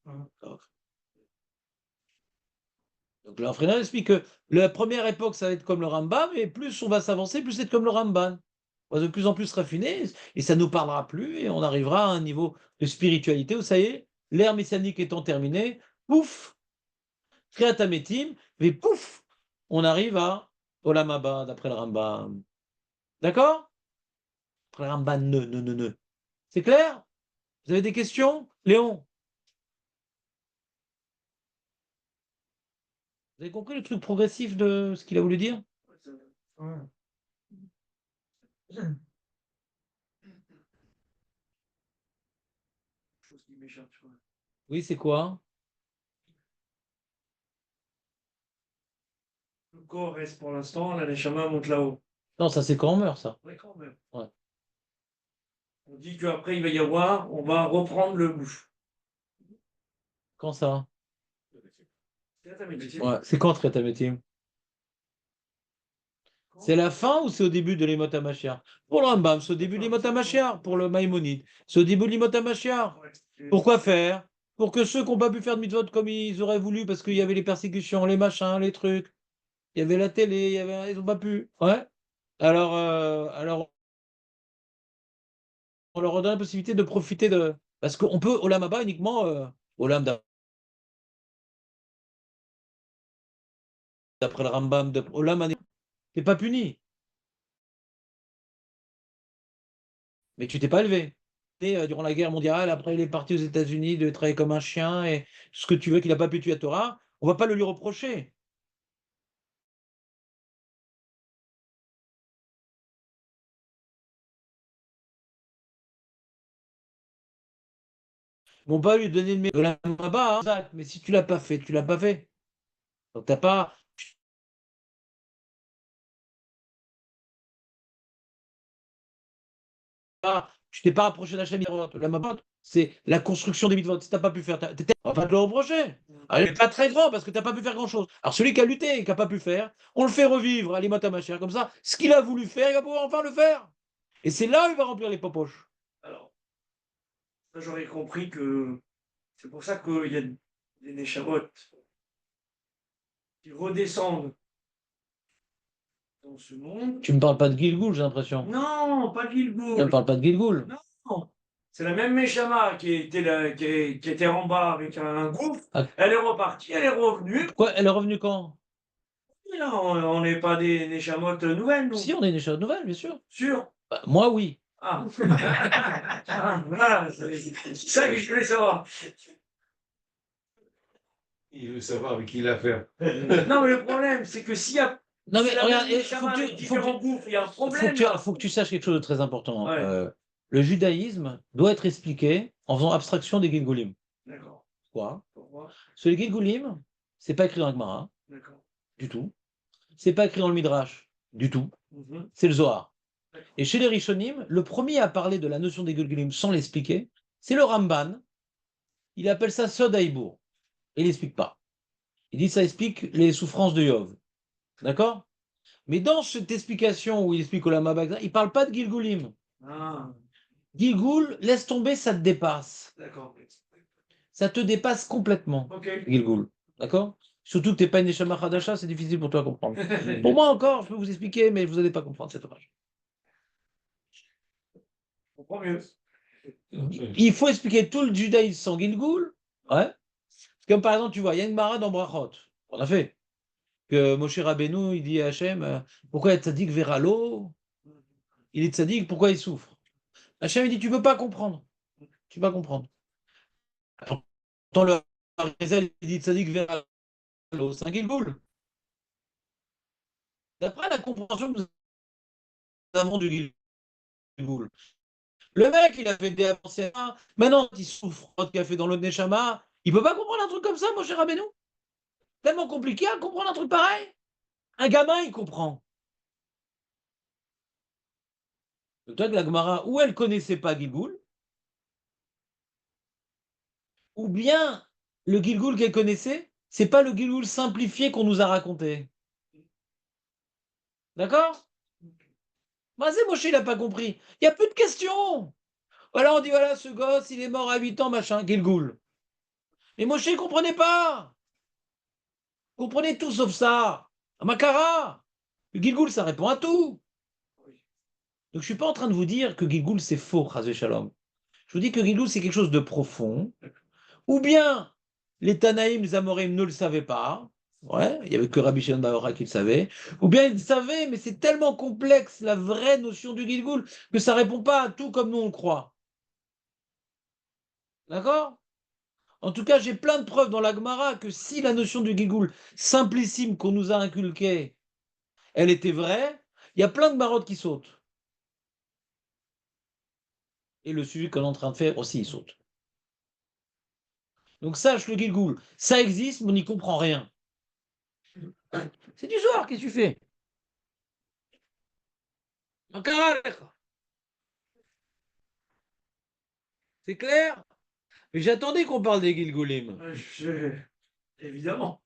Donc le Rafredan explique que la première époque, ça va être comme le Rambam, et plus on va s'avancer, plus c'est comme le Ramban. On va de plus en plus se raffiner, et ça ne nous parlera plus, et on arrivera à un niveau de spiritualité où ça y est, l'ère messianique étant terminée, pouf, Kriyat Hametim, mais pouf, on arrive à Olam Haba, d'après le Rambam. D'accord? Après le Ramban, ne. C'est clair? Vous avez des questions? Léon? Vous avez compris le truc progressif de ce qu'il a voulu dire? Ouais. Chose qui m'échappe, tu vois. Oui, c'est quoi? Le corps reste pour l'instant, la Neshama monte là-haut. Non, ça c'est quand on meurt, ça. Ouais, quand même. Ouais. On dit qu'après, il va y avoir, on va reprendre le bouche. Quand ça? Ouais. Ouais. C'est quand Kriyat Hametim? C'est la fin ou c'est au début de l'Imot HaMashiach? Pour le Rambam, c'est au début de l'Imot HaMashiach. Pour le Maïmonide, c'est au début de l'Imot HaMashiach. Pourquoi faire? Pour que ceux qui n'ont pas pu faire de mitzvot comme ils auraient voulu, parce qu'il y avait les persécutions, les machins, les trucs, il y avait la télé, ils n'ont pas pu. Ouais. Alors, on leur donne la possibilité de profiter de. Parce qu'on peut, Olam Haba uniquement, Olam d'après le Rambam, Olam t'es pas puni, mais tu t'es pas élevé. Et, durant la guerre mondiale, après il est parti aux États-Unis de travailler comme un chien et ce que tu veux qu'il n'a pas pu tuer à Torah, on va pas le lui reprocher. Ils vont pas lui donner le mérite. Olam Haba, hein, exact, mais si tu l'as pas fait, tu l'as pas fait. Donc t'as pas. Tu t'es pas rapproché d'Hachem Mitzvot. La Mabot, c'est la construction des mitzvot. Si tu n'as pas pu faire, on va te le reprocher. Elle n'est pas très grand parce que tu n'as pas pu faire grand-chose. Alors celui qui a lutté et qui n'a pas pu faire, on le fait revivre à l'imot HaMashiach. Comme ça, ce qu'il a voulu faire, il va pouvoir enfin le faire. Et c'est là où il va remplir les popoches. Alors, ça, j'aurais compris que c'est pour ça qu'il y a des Neshamot qui redescendent dans ce monde. Tu me parles pas de Gilgoul, j'ai l'impression. Non, pas Tu Gilgoul. me parles pas de Gilgoul. Non, c'est la même Neshama qui était, qui était en bas avec un gouffre. Ah. Elle est repartie, elle est revenue. Pourquoi elle est revenue quand? Non, on n'est pas des Neshamot nouvelles, nous. Si, on est des choses nouvelles, bien sûr. Sûr. Bah, moi, oui. Ah. Ah, voilà, c'est ça que je voulais savoir. Il veut savoir avec qui il a affaire. Non, mais le problème, c'est que s'il y a Non, mais la regarde, même Neshama avec différents gouffres, il y a un problème. faut que tu saches quelque chose de très important. Ouais. Le judaïsme doit être expliqué en faisant abstraction des Gilgulim. D'accord. Pourquoi? Pourquoi? Parce que les Gilgulim, c'est pas écrit dans la Gemara, D'accord. du tout. C'est pas écrit dans le Midrash, du tout. Mhm. C'est le Zohar. D'accord. Et chez les Rishonim, le premier à parler de la notion des Gilgulim sans l'expliquer, c'est le Ramban. Il appelle ça Sod Haïbour. Il n'explique pas. Il dit ça explique les souffrances de Yov. D'accord? Mais dans cette explication où il explique Olam Haba, il ne parle pas de Gilgulim. Ah, Gilgul, laisse tomber, ça te dépasse. d'accord. Ça te dépasse complètement, Ok. Gilgul. D'accord? Surtout que tu n'es pas une Neshama Hadasha, c'est difficile pour toi à comprendre. Pour moi encore, je peux vous expliquer, mais vous n'allez pas comprendre, c'est dommage. Je comprends mieux. Il faut expliquer tout le judaïsme sans Gilgoul. Ouais. Comme par exemple, tu vois, il y a une mara dans Brachot. On a fait. Que Moshe Rabbeinu, il dit à Hachem, pourquoi est tzaddik vers l'eau? Il est tzaddik, pourquoi il souffre? Hachem, il dit, tu ne peux pas comprendre. Tu vas comprendre. Dans le Harizal, il dit tzaddik vers l'eau, c'est un Gilgoul. D'après la compréhension que nous avons du Gilgoul. Le mec, il avait des avancées. Maintenant, il souffre qu'il a fait dans le Neshama. Il peut pas comprendre un truc comme ça, mon cher Rabbeinu. Tellement compliqué à comprendre un truc pareil. Un gamin, il comprend. Donc, toi, la Gemara, ou elle connaissait pas Gilgoul, ou bien le Gilgoul qu'elle connaissait, c'est pas le Gilgoul simplifié qu'on nous a raconté. D'accord? C'est Moshe, il n'a pas compris. Il n'y a plus de questions. Voilà, on dit, voilà, ce gosse, il est mort à 8 ans, machin, Gilgoul. Mais Moshe, il ne comprenait pas. Il comprenait tout sauf ça. Makara. Le Gilgoul, ça répond à tout. Donc, je ne suis pas en train de vous dire que Gilgoul, c'est faux, Chazé Shalom. Je vous dis que Gilgoul, c'est quelque chose de profond. Ou bien, les Tanaïm, les Amorim ne le savaient pas. Ouais, il n'y avait que Rabbi Shimon Bar Yochai qui le savait. Ou bien ils le savaient, mais c'est tellement complexe, la vraie notion du Gilgoul, que ça ne répond pas à tout comme nous on le croit. D'accord? En tout cas, j'ai plein de preuves dans la Gemara que si la notion du Gilgoul simplissime qu'on nous a inculquée, elle était vraie, il y a plein de marottes qui sautent. Et le sujet qu'on est en train de faire aussi, il saute. Donc sache le Gilgoul, ça existe, mais on n'y comprend rien. C'est du soir, qu'est-ce que tu fais? C'est clair? Mais j'attendais qu'on parle des Gilgoulim. Évidemment.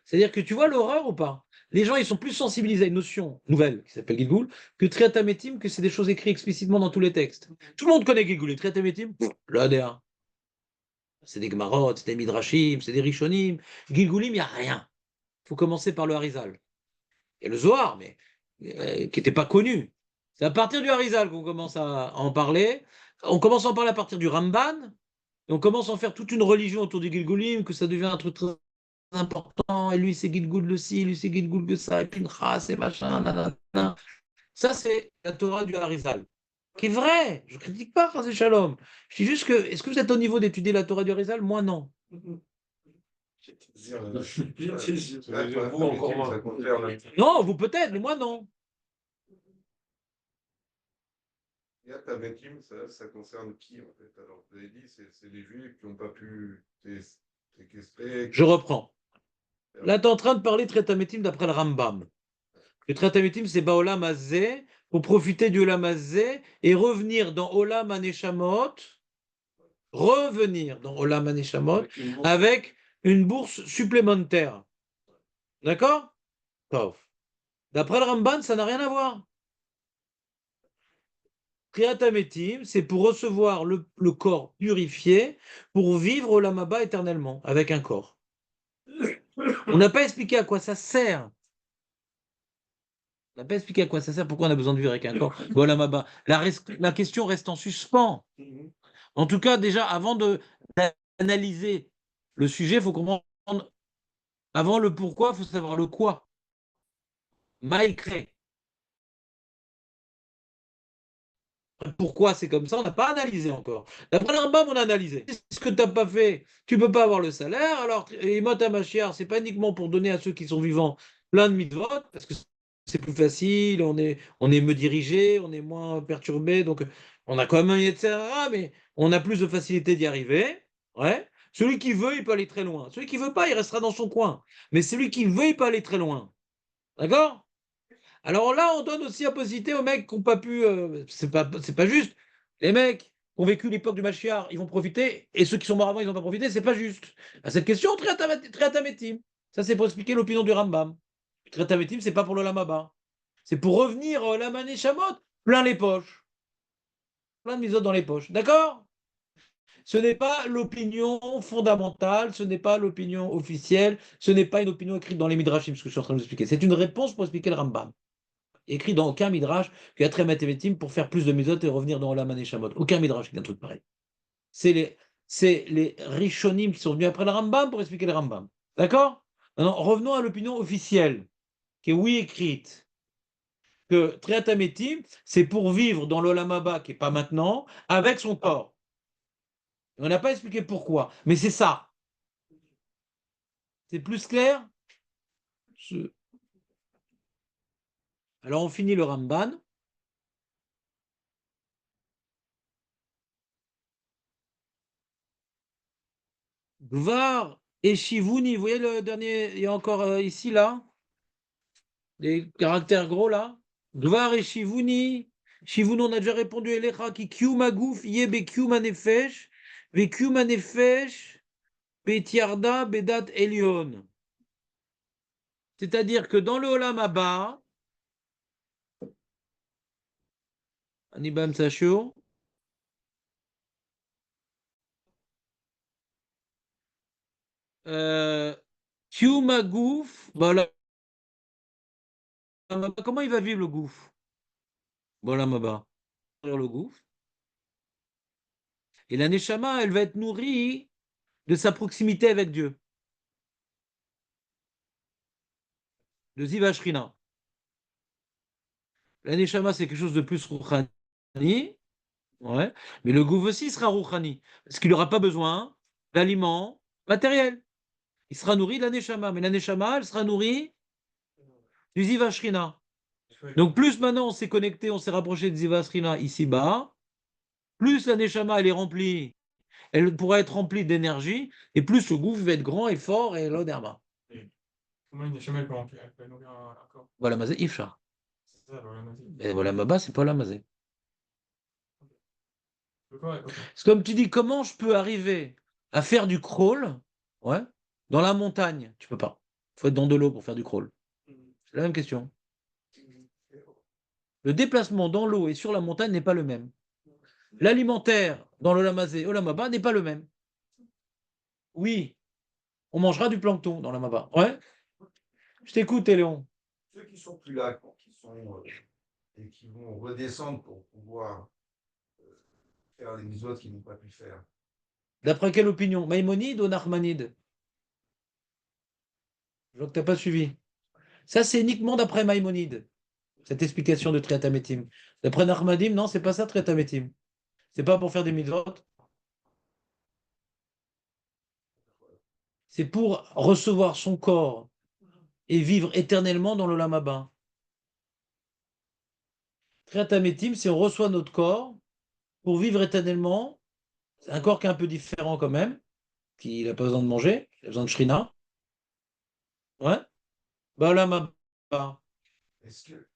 C'est-à-dire que tu vois l'horreur ou pas? Les gens, ils sont plus sensibilisés à une notion nouvelle qui s'appelle Gilgoul que Triatametim, que c'est des choses écrites explicitement dans tous les textes. Tout le monde connaît Gilgoulim. Triatametim, le ADA. C'est des Gemarot, c'est des Midrashim, c'est des Rishonim. Gilgoulim, il n'y a rien. Il faut commencer par le Harizal. Et le Zohar, mais qui n'était pas connu. C'est à partir du Harizal qu'on commence à en parler. On commence à en parler à partir du Ramban. Et on commence à en faire toute une religion autour du Gilgoulim, que ça devient un truc très important. Et lui, c'est Gilgoul le ci, lui, c'est Gilgoul que ça, et Pinchas, et machin, nanana. Ça, c'est la Torah du Harizal. Qui est vrai. Je ne critique pas, Chazé Shalom. Je dis juste que, est-ce que vous êtes au niveau d'étudier la Torah du Harizal? Moi, non. Vous encore moins. Non, vous peut-être, mais moi, non. Ça concerne qui en fait? Alors, vous avez dit, c'est les Juifs qui n'ont pas pu séquestrer. Je reprends. Là, tu es en train de parler de Tretametim d'après le Rambam. Le Tretametim, c'est Baolam Hazé, pour profiter du Olam Hazé et revenir dans Olam Haneshamot, revenir dans Olam Haneshamot avec une bourse supplémentaire. D'accord? Tov. D'après le Ramban, ça n'a rien à voir. Triatametim, c'est pour recevoir le corps purifié pour vivre au Lamaba éternellement avec un corps. On n'a pas expliqué à quoi ça sert. On n'a pas expliqué à quoi ça sert, pourquoi on a besoin de vivre avec un corps. Voilà, la question reste en suspens. En tout cas, déjà, avant d'analyser le sujet, il faut comprendre. Avant le pourquoi, il faut savoir le quoi. Maïkré. Pourquoi c'est comme ça, on n'a pas analysé encore. D'après le Rambam, on a analysé. Ce que tu n'as pas fait, tu ne peux pas avoir le salaire. Alors, Imot HaMashiach, ce n'est pas uniquement pour donner à ceux qui sont vivants plein de mitzvot, parce que c'est plus facile, on est mieux dirigé, on est moins perturbé, donc on a quand même un etc. Mais on a plus de facilité d'y arriver. Ouais. Celui qui veut, il peut aller très loin. Celui qui ne veut pas, il restera dans son coin. Mais celui qui veut, il peut aller très loin. D'accord? Alors là, on donne aussi la possibilité aux mecs qui n'ont pas pu. C'est pas juste. Les mecs qui ont vécu l'époque du Machiar, ils vont profiter, et ceux qui sont morts avant, ils n'ont pas profité, c'est pas juste. À cette question, Triatametim. Ça, c'est pour expliquer l'opinion du Rambam. Triatametim, c'est pas pour le Lamaba. C'est pour revenir la Mané Shamot, plein les poches. Plein de misotes dans les poches. D'accord? Ce n'est pas l'opinion fondamentale, ce n'est pas l'opinion officielle, ce n'est pas une opinion écrite dans les Midrashim, ce que je suis en train de vous expliquer. C'est une réponse pour expliquer le Rambam. Écrit dans aucun Midrash qu'il y a très mathématique pour faire plus de mitzvot et revenir dans Olam Haneshamot. Aucun Midrash qui dit un truc pareil. C'est les Rishonim qui sont venus après le Rambam pour expliquer le Rambam. D'accord? Maintenant, revenons à l'opinion officielle, qui est oui écrite. Que Triat Hametim, c'est pour vivre dans l'Olam Haba, qui n'est pas maintenant, avec son corps. On n'a pas expliqué pourquoi, mais c'est ça. C'est plus clair? Alors on finit le Ramban. Gvar et Shivuni, vous voyez le dernier, il y a encore ici, là, les caractères gros, là. Gvar et Shivuni. Shivuni, on a déjà répondu, Elecha, ki kium agouf, yebe kium anefesh, ve kium anefesh, betiarda, bedat elion. C'est-à-dire que dans le Olam Haba, Anibam Sachio, kium agouf, voilà. Comment il va vivre le gouffre? Olam Haba. Le gouffre. Et la Neshama, elle va être nourrie de sa proximité avec Dieu. De Ziva Shrina. La Neshama, c'est quelque chose de plus Rouchani. Ouais. Mais le gouffre aussi sera Rouchani. Parce qu'il n'aura pas besoin d'aliments matériels. Il sera nourri de la Neshama. Mais la Neshama, elle sera nourrie du Ziva Shrina. Donc plus maintenant on s'est connecté, on s'est rapproché de Ziva Shrina ici-bas, plus la Neshama, elle est remplie. Elle pourra être remplie d'énergie, et plus le gouffre va être grand et fort et l'oderma. Comment une échelle elle peut nourrir un corps? Voilà, Mazé, Ifshar. C'est ça, voilà, vas-y. Et voilà, Maba, c'est pas la Mazé. Le corps, ok. C'est comme tu dis, comment je peux arriver à faire du crawl, ouais, dans la montagne? Tu peux pas. Il faut être dans de l'eau pour faire du crawl. C'est la même question. Le déplacement dans l'eau et sur la montagne n'est pas le même. L'alimentaire dans le Lamazé au Lamaba n'est pas le même. Oui, on mangera du plancton dans la Maba. Ouais. Je t'écoute, Léon. Ceux qui sont plus là, qui sont et qui vont redescendre pour pouvoir faire les mitzvot qu'ils n'ont pas pu faire. D'après quelle opinion? Maïmonide ou Nachmanide? Je vois que tu n'as pas suivi. Ça, c'est uniquement d'après Maïmonide, cette explication de Triatametim. D'après Nachmadim, non, c'est pas ça, Triatametim. C'est pas pour faire des mitzvot. C'est pour recevoir son corps et vivre éternellement dans le Lamaba. Triatametim, c'est on reçoit notre corps pour vivre éternellement. C'est un corps qui est un peu différent quand même, qui n'a pas besoin de manger, il a besoin de shrina. Ouais. Bah, Lamaba. Est-ce que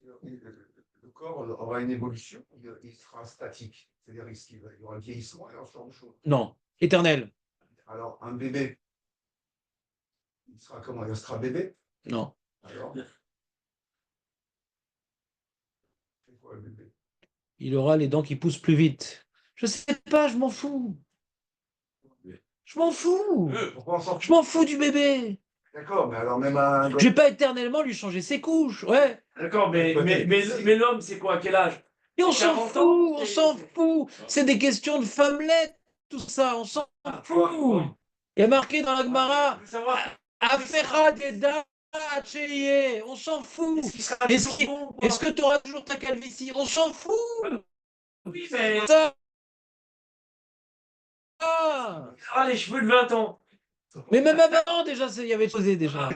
le corps aura une évolution, il sera statique? C'est-à-dire qu'il y aura un vieillissement et un genre de choses. Non, éternel. Alors, un bébé, il sera comment? Il sera bébé? Non. Alors, c'est quoi le bébé? Il aura les dents qui poussent plus vite. Je sais pas, je m'en fous. Je m'en fous. Pourquoi on s'en fout? Je m'en fous du bébé. D'accord, mais alors même un. Je vais pas éternellement lui changer ses couches. Ouais. D'accord, mais l'homme, c'est quoi? À quel âge? Et on s'en 40 fout, ans, on s'en fout. C'est des questions de femmelettes, tout ça, on s'en fout. Il y a marqué dans la Gemara, Je veux savoir, Afera des on s'en fout. est-ce qu'il sera Est-ce toujours qu'il- bon ou est-ce pas? que tu auras toujours ta calvitie? On s'en fout. Oui, mais Ça. il aura les cheveux de 20 ans. Mais même avant, déjà, il y avait posé déjà.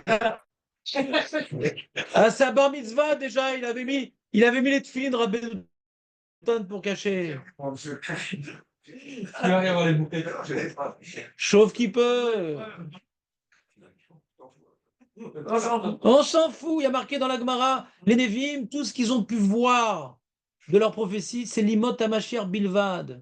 À sa bar mitzvah, déjà, il avait mis les tefilines de Rabbi Natan pour cacher. Tu vas aller voir les bouquets. Chauve qui peut. Non, On s'en fout. Il y a marqué dans la Gemara, les Nevim, tout ce qu'ils ont pu voir de leur prophétie, c'est l'imot Mashiach bilvad.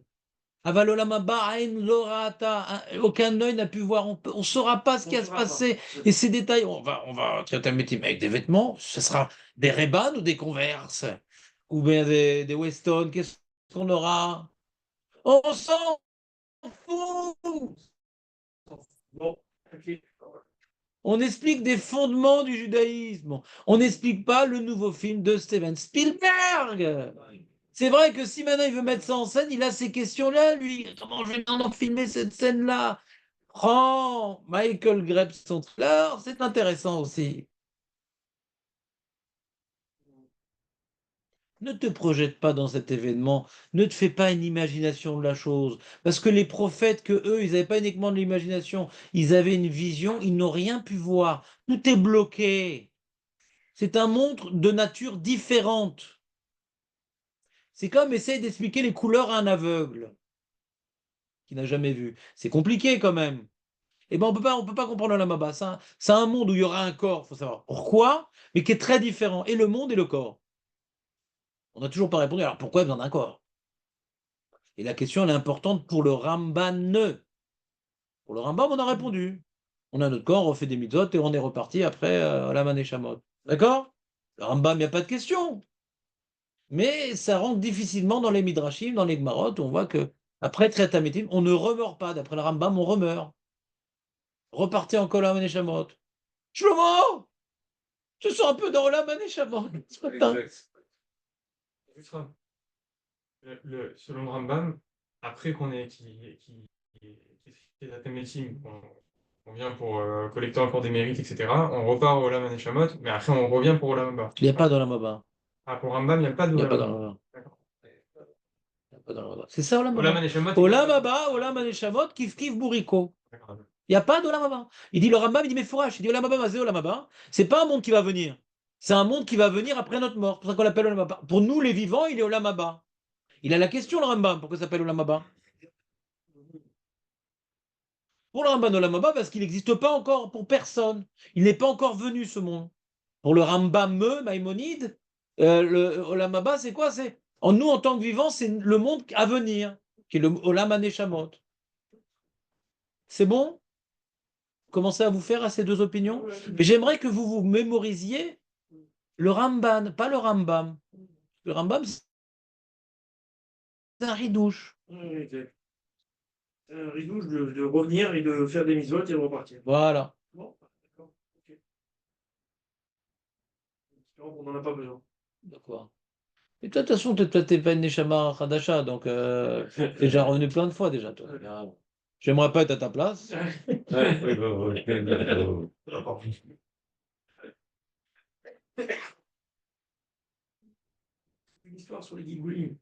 Avalolamaba, Ain Lorata, aucun œil n'a pu voir, on ne saura pas ce qui va se passer. Et ces détails, on va traiter un métier avec des vêtements, ce sera des Ray-Ban ou des Converse, ou bien des Weston, qu'est-ce qu'on aura? On s'en fout. Bon, ok. On explique des fondements du judaïsme. On n'explique pas le nouveau film de Steven Spielberg. C'est vrai que si maintenant il veut mettre ça en scène, il a ces questions-là, lui. Comment je vais en filmer cette scène-là? Prends Michael Grebs son trailer, c'est intéressant aussi. Ne te projette pas dans cet événement, ne te fais pas une imagination de la chose. Parce que les prophètes, que eux, ils n'avaient pas uniquement de l'imagination, ils avaient une vision, ils n'ont rien pu voir. Tout est bloqué. C'est un monde de nature différente. C'est comme essayer d'expliquer les couleurs à un aveugle qui n'a jamais vu. C'est compliqué quand même. Eh ben, on peut pas comprendre la Maba. C'est un monde où il y aura un corps, il faut savoir pourquoi, mais qui est très différent. Et le monde et le corps. On n'a toujours pas répondu. Alors pourquoi il y a besoin d'un corps? Et la question, elle est importante pour le Ramban. Pour le Rambam, on a répondu. On a notre corps, on fait des mitzvot et on est reparti après la Mané Shamot. D'accord? Le Rambam, il n'y a pas de question. Mais ça rentre difficilement dans les Midrashim, dans les Gmarot, où on voit que après Triat Hametim, on ne remeurt pas. D'après le Rambam, on remeurt. Reparti encore la Mané Shamot. Shlomo! Tu sens un peu dans la Mané Shamot ce matin. Selon le Rambam, après qu'on ait fait la Tamétim, on vient pour collecter encore des mérites, etc. On repart au Olam Haneshamot, mais après on revient pour Olam Haba. Il n'y a pas dans la Maba. Ah, pour Rambam, il n'y a pas de Il n'y a Olam pas dans la Haba. Maba. D'accord. Il y a pas dans la Maba. C'est ça, Olam Olam Maba. Haneshamot, il y a Olam pas de- Maba, Olam Haneshamot, Kif Kif Bourriko. D'accord. Il n'y a pas d'Olam Haba. Il dit le Rambam, il dit mais fourrage. Il dit Olam Haba, Mazé Olam Haba. C'est pas un monde qui va venir. C'est un monde qui va venir après notre mort. C'est pour ça qu'on l'appelle Olam Haba. Pour nous, les vivants, il est Olam Haba. Il a la question, le Rambam, pourquoi ça s'appelle Olam Haba? Pour le Rambam Olam Haba, parce qu'il n'existe pas encore pour personne. Il n'est pas encore venu, ce monde. Pour le Rambam Maïmonide, le Olam Haba, c'est quoi? C'est en nous, en tant que vivants, c'est le monde à venir, qui est le Olam Haneshamot. C'est bon? Commencez à vous faire à ces deux opinions. Mais j'aimerais que vous vous mémorisiez le Ramban, pas le Rambam. Le Rambam, c'est un ridouche. Oui, ok. C'est un ridouche de revenir et de faire des mitzvot et de repartir. Voilà. Bon, d'accord. Ok. Espérons qu'on n'en a pas besoin. D'accord. Et toi, de toute façon, toi, t'es pas une Neshama Khadasha, donc t'es déjà revenu plein de fois déjà, toi. J'aimerais pas être à ta place. Une histoire sur les Gilgoulim.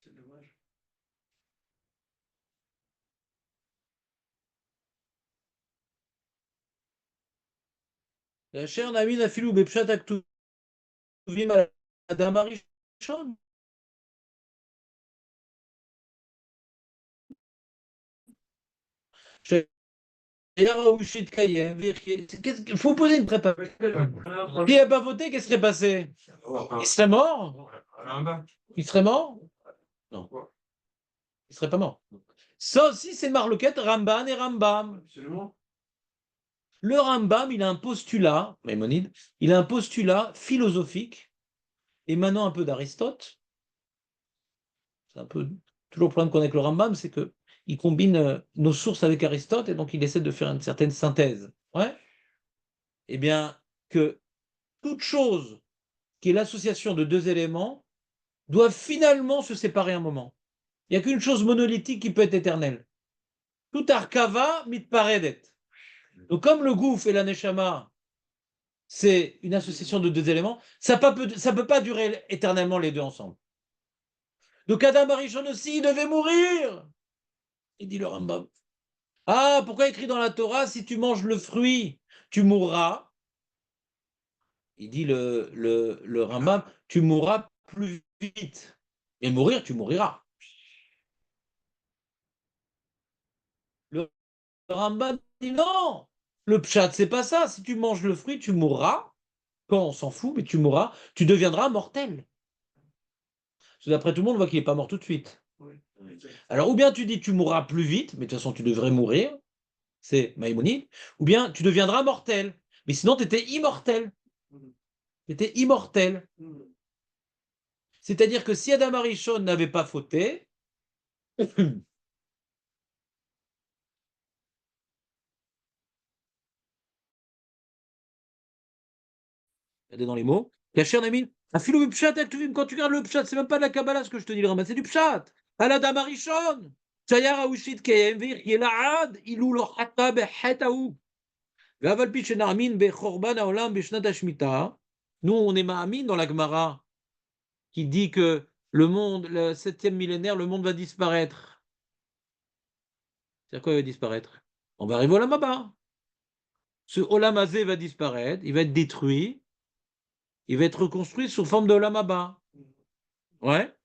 C'est dommage. La chère Nami Nafilou Bepshat Aktuvim Adam Arishon. Il faut poser une préparation. Qui n'a pas voté, qu'est-ce qui serait passé? Il serait mort? Olam Haba. Il serait mort? Non. Il serait pas mort. Ça aussi, c'est Marloquette, Ramban et Rambam. Absolument. Le Rambam, il a un postulat, Maïmonide, il a un postulat philosophique, émanant un peu d'Aristote. C'est un peu toujours le problème qu'on a avec le Rambam, c'est que il combine nos sources avec Aristote et donc il essaie de faire une certaine synthèse. Ouais. Eh bien, que toute chose qui est l'association de deux éléments doit finalement se séparer un moment. Il n'y a qu'une chose monolithique qui peut être éternelle. Tout arkava mitparedet. Donc comme le gouffre et la neshama, c'est une association de deux éléments, ça peut pas durer éternellement les deux ensemble. Donc Adam Arishon aussi, il devait mourir. Il dit le Rambam. Ah, pourquoi écrit dans la Torah, si tu manges le fruit, tu mourras? Il dit le Rambam, tu mourras plus vite. Et mourir, tu mouriras. Le Rambam dit non. Le pshat, c'est pas ça. Si tu manges le fruit, tu mourras. Quand on s'en fout, mais tu mourras. Tu deviendras mortel. Parce que d'après tout le monde, on voit qu'il n'est pas mort tout de suite. Oui. Alors, ou bien tu dis tu mourras plus vite, mais de toute façon, tu devrais mourir. C'est Maïmonide. Ou bien tu deviendras mortel. Mais sinon, tu étais immortel. Tu étais immortel. C'est-à-dire que si Adam Arishon n'avait pas fauté, regardez dans les mots. Kacher Namin, Afilou Pshat, quand tu regardes le Pshat, c'est même pas de la Kabbalah ce que je te dis, le Rambam, c'est du Pshat. Aladam Arishon, Tsayar Aoushit Kayem, Vir Yelaad, Ilou Lo Hata Behetaou. Ve'aval Pi Shenarmin Bechorban Haolam Beshnat Hashmita. Nous, on est Ma'amin dans la Gemara qui dit que le monde, le 7e millénaire, le monde va disparaître. C'est-à-dire quoi, il va disparaître? On va arriver au Lamaba. Ce Olam Hazé va disparaître, il va être détruit, il va être reconstruit sous forme de Olam Haba. Ouais,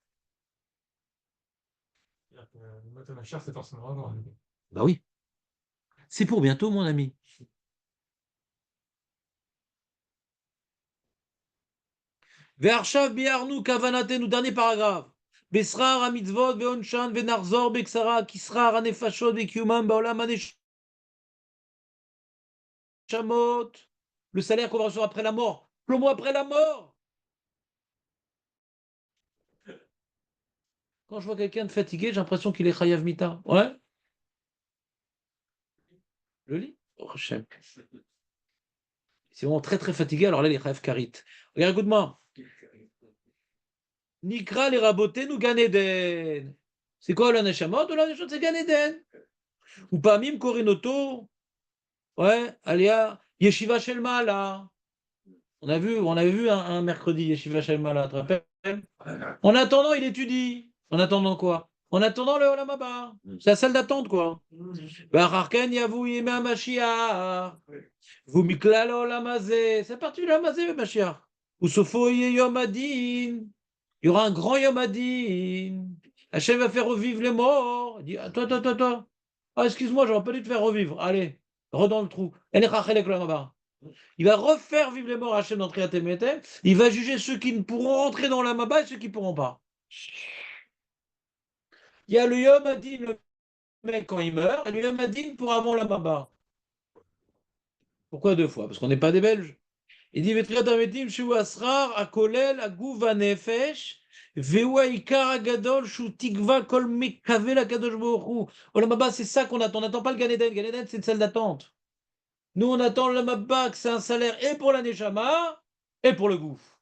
Le Moto Mashiach, c'est forcément avant. bah oui. C'est pour bientôt, mon ami. Ve'arshav bi'arnu kavanatenu, dernier paragraphe. Besrar hamitzvot ve'onshan ve'narzor be'ksara kisrar hanefashot ve'kiumam ba'olam haneshamot. Le salaire qu'on va recevoir après la mort. Le mois après la mort. Quand je vois quelqu'un de fatigué, j'ai l'impression qu'il est chayav mita. Ouais. Le lit. Oh, Hachem. C'est vraiment très très fatigué, alors là, il est chayav karit. Regarde, écoute-moi. Nikra les rabotés nous Gan Eden. C'est quoi la Neshamot? La Neshamot, c'est Gan Eden. Ou pas Mim Korinoto. Ouais, Alia, Yeshiva Shelma, là. On avait vu un mercredi, Yeshiva Shelma, là, tu te rappelles? En attendant, il étudie. En attendant quoi? En attendant le Olam Haba. C'est la salle d'attente, quoi. Bararken Yavou Yema Mashiach. Vous Mikla le Olam Hazé. C'est parti le Olam Hazé, le Mashiach. Ou Sofo Yom Adin. Il y aura un grand Yom Hadin. Hachem va faire revivre les morts. Il dit, toi. Ah, excuse-moi, j'aurais pas dû te faire revivre. Allez, dans le trou. Il va refaire vivre les morts Hachem dans Triatemetem. Il va juger ceux qui ne pourront rentrer dans la Maba et ceux qui ne pourront pas. Il y a le Yom Hadin, le mec quand il meurt, et le Yom Hadin pour avant la Maba. Pourquoi deux fois? Parce qu'on n'est pas des Belges. Il dit, Triatemetem, Shu Asrar, Akolel, Agouva Nefesh. C'est ça qu'on attend. On n'attend pas le Gan Eden. Gan Eden, c'est une salle d'attente. Nous, on attend le Mabak, c'est un salaire et pour la Neshama et pour le gouffre.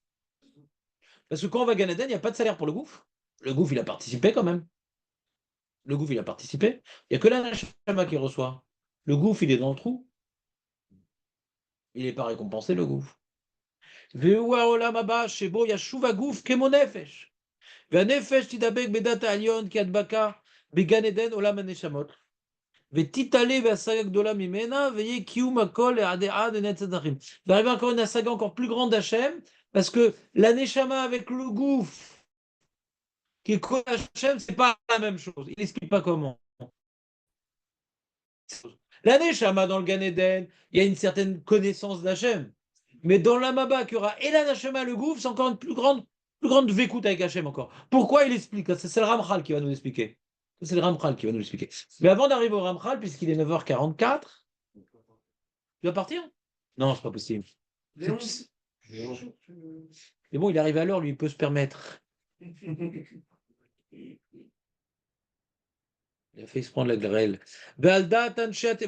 Parce que quand on va à Gan Eden, il n'y a pas de salaire pour le gouffre. Le gouffre, il a participé quand même. Le gouffre, il a participé. Il n'y a que la Neshama qui reçoit. Le gouffre, il est dans le trou. Il n'est pas récompensé, le gouffre. Ve'ua olam haba shebo yashuv haguf kemo nefesh. והנפש תדבק בדת העליון כהדבקה בגן עדן עולם הנשמות. ותתעלה בהשגה גדולה ממנה, ויהיה קיום הכל לעדי עד ונצח אחים. D'arriver encore une saga encore plus grande d'Hachem, parce que la neshama avec le gouffre, qui est quoi Hachem, c'est pas la même chose. Il n'explique pas comment. La neshama dans le Gan Eden, il y a une certaine connaissance d'Hachem. Mais dans la Maba, qu'il y aura et la neshama le gouffre, c'est encore une plus grande vécoute avec Hachem encore. Pourquoi il explique? C'est le Ramchal qui va nous expliquer. C'est le Ramchal qui va nous l'expliquer. Mais avant d'arriver au Ramchal, puisqu'il est 9h44, tu vas partir? Non, c'est pas possible. Mais bon, il arrive à l'heure, lui, il peut se permettre. Il a fait se prendre la grêle. Vous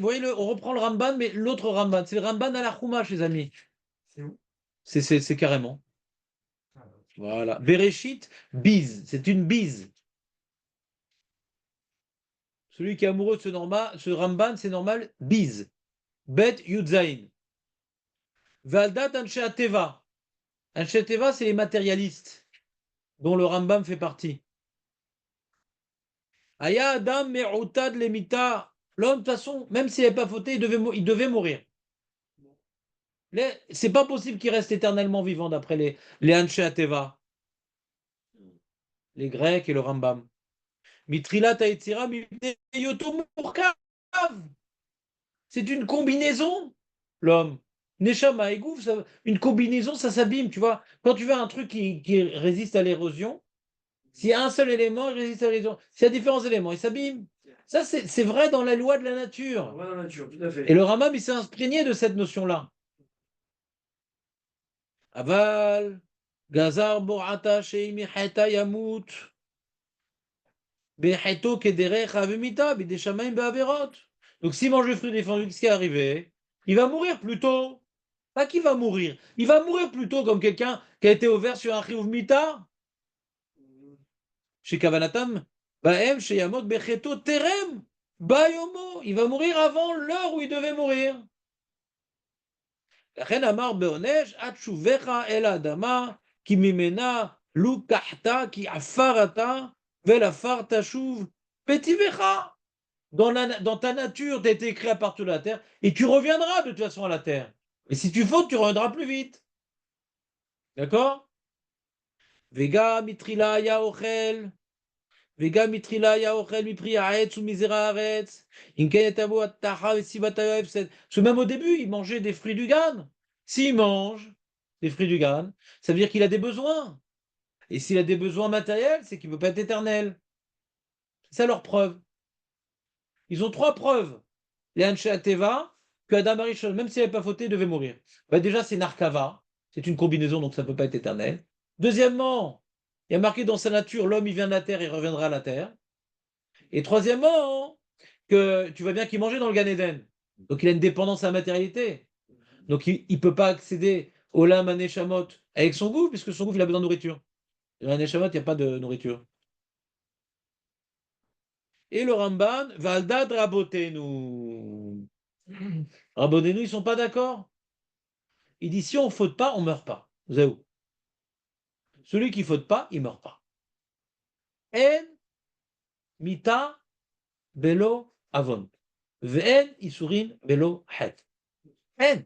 voyez, on reprend le Ramban, mais l'autre Ramban. C'est le Ramban à la Chumash, les amis. C'est où? C'est carrément. Voilà. Bereshit, bise. C'est une bise. Celui qui est amoureux de ce Ramban, c'est normal. Bise. Bet Yudzaïn. Valdat Anshe Teva. Anshe Teva, c'est les matérialistes, dont le Rambam fait partie. Aya Adam Me'utad Lemita. L'homme, de toute façon, même s'il n'avait pas fauté, il devait mourir. C'est pas possible qu'il reste éternellement vivant d'après les Anshe Teva. Les Grecs et le Rambam. Mitrilat Haïtira, Yoto Murkav. C'est une combinaison, l'homme. Neshama et gouffre, une combinaison, ça s'abîme, tu vois. Quand tu veux un truc qui résiste à l'érosion, s'il y a un seul élément, il résiste à l'érosion. S'il y a différents éléments, il s'abîme. Ça, c'est vrai dans la loi de la nature. Ouais, dans la nature, tout à fait. Et le Rambam, il s'est imprégné de cette notion-là. Aval, Gazar, Borata, Sheimi, Heta, Yamut. Donc, s'il mange le fruit défendu, qu'est-ce qui est arrivé? Il va mourir plus tôt. Pas qu'il va mourir. Il va mourir plutôt comme quelqu'un qui a été ouvert sur un chiyuv mita. Chez Kavanatam, Baem, chez Yamot, Becheto, Terem, Bayomo. Il va mourir avant l'heure où il devait mourir. לכן אמר בעונש, עד שוביך אל האדמה, כי ממנה לו קחת, כי עפר אתה, ולעפר תשוב בטבעך. Dans ta nature, tu as été créé à partir de la terre, et tu reviendras de toute façon à la terre. Et si tu fautes, tu reviendras plus vite. D'accord? Vega mitrila ya ochel, Vega mitrila ya ochel, mipri haaretz ou misera haaretz, inken etavo attacha vesivatayo efsed. Parce que même au début, il mangeait des fruits du gan. S'il mange des fruits du gan, ça veut dire qu'il a des besoins. Et s'il a des besoins matériels, c'est qu'il ne peut pas être éternel. C'est ça leur preuve. Ils ont 3 preuves. Les Anshe Teva, que Adam Arishon, même s'il n'avait pas fauté, devait mourir. Bah déjà, c'est Narkava, c'est une combinaison, donc ça ne peut pas être éternel. Deuxièmement, il y a marqué dans sa nature, l'homme, il vient de la terre, il reviendra à la terre. Et troisièmement, que tu vois bien qu'il mangeait dans le Gan Eden. Donc il a une dépendance à la matérialité. Donc il ne peut pas accéder au Lam Aneshamot avec son goût, puisque son goût, il a besoin de nourriture. Dans l'Aneshamot, il n'y a pas de nourriture. Et le Ramban, Valdad Rabotenu. Rabotenu, ils ne sont pas d'accord. Il dit si on ne faute pas, on ne meurt pas. Zéou. Celui qui ne faute pas, il ne meurt pas. En mita belo avon. Ve'en isurin belo het. En.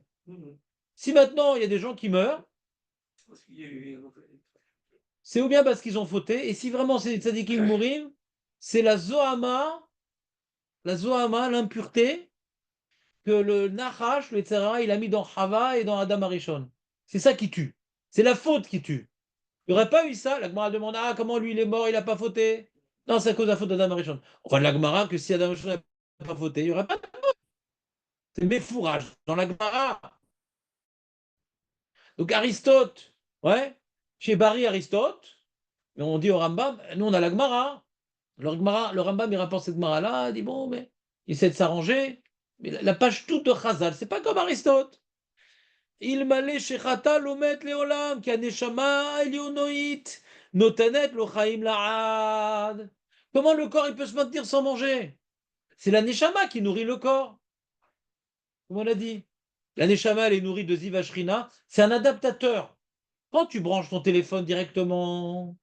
Si maintenant il y a des gens qui meurent, c'est ou bien parce qu'ils ont fauté, et si vraiment c'est des tzadikim mourir, c'est la zohama, l'impureté, que le Nachash, le Tzara, il a mis dans Chava et dans Adam Arishon. C'est ça qui tue. C'est la faute qui tue. Il n'y aurait pas eu ça. La Gemara demande ah, comment lui il est mort, il n'a pas fauté. Non, c'est à cause de la faute d'Adam Arishon. On voit de la Gemara que si Adam Arishon n'avait pas fauté, il n'y aurait pas de faute. C'est méfourage dans la Gemara. Donc Aristote, ouais, chez Barry Aristote, mais on dit au Rambam, nous on a la Gemara. Le Rambam il rapporte cette Gemara-là, il dit bon, mais il essaie de s'arranger. Mais la page toute de Chazal, c'est pas comme Aristote. Il malé shechata lomet leolam, ki aneshama elionoït, notanet lo chaim la'ad. Comment le corps il peut se maintenir sans manger? C'est la neshama qui nourrit le corps. Comme on a dit. La neshama elle est nourrie de zivashrina, c'est un adaptateur. Quand tu branches ton téléphone directement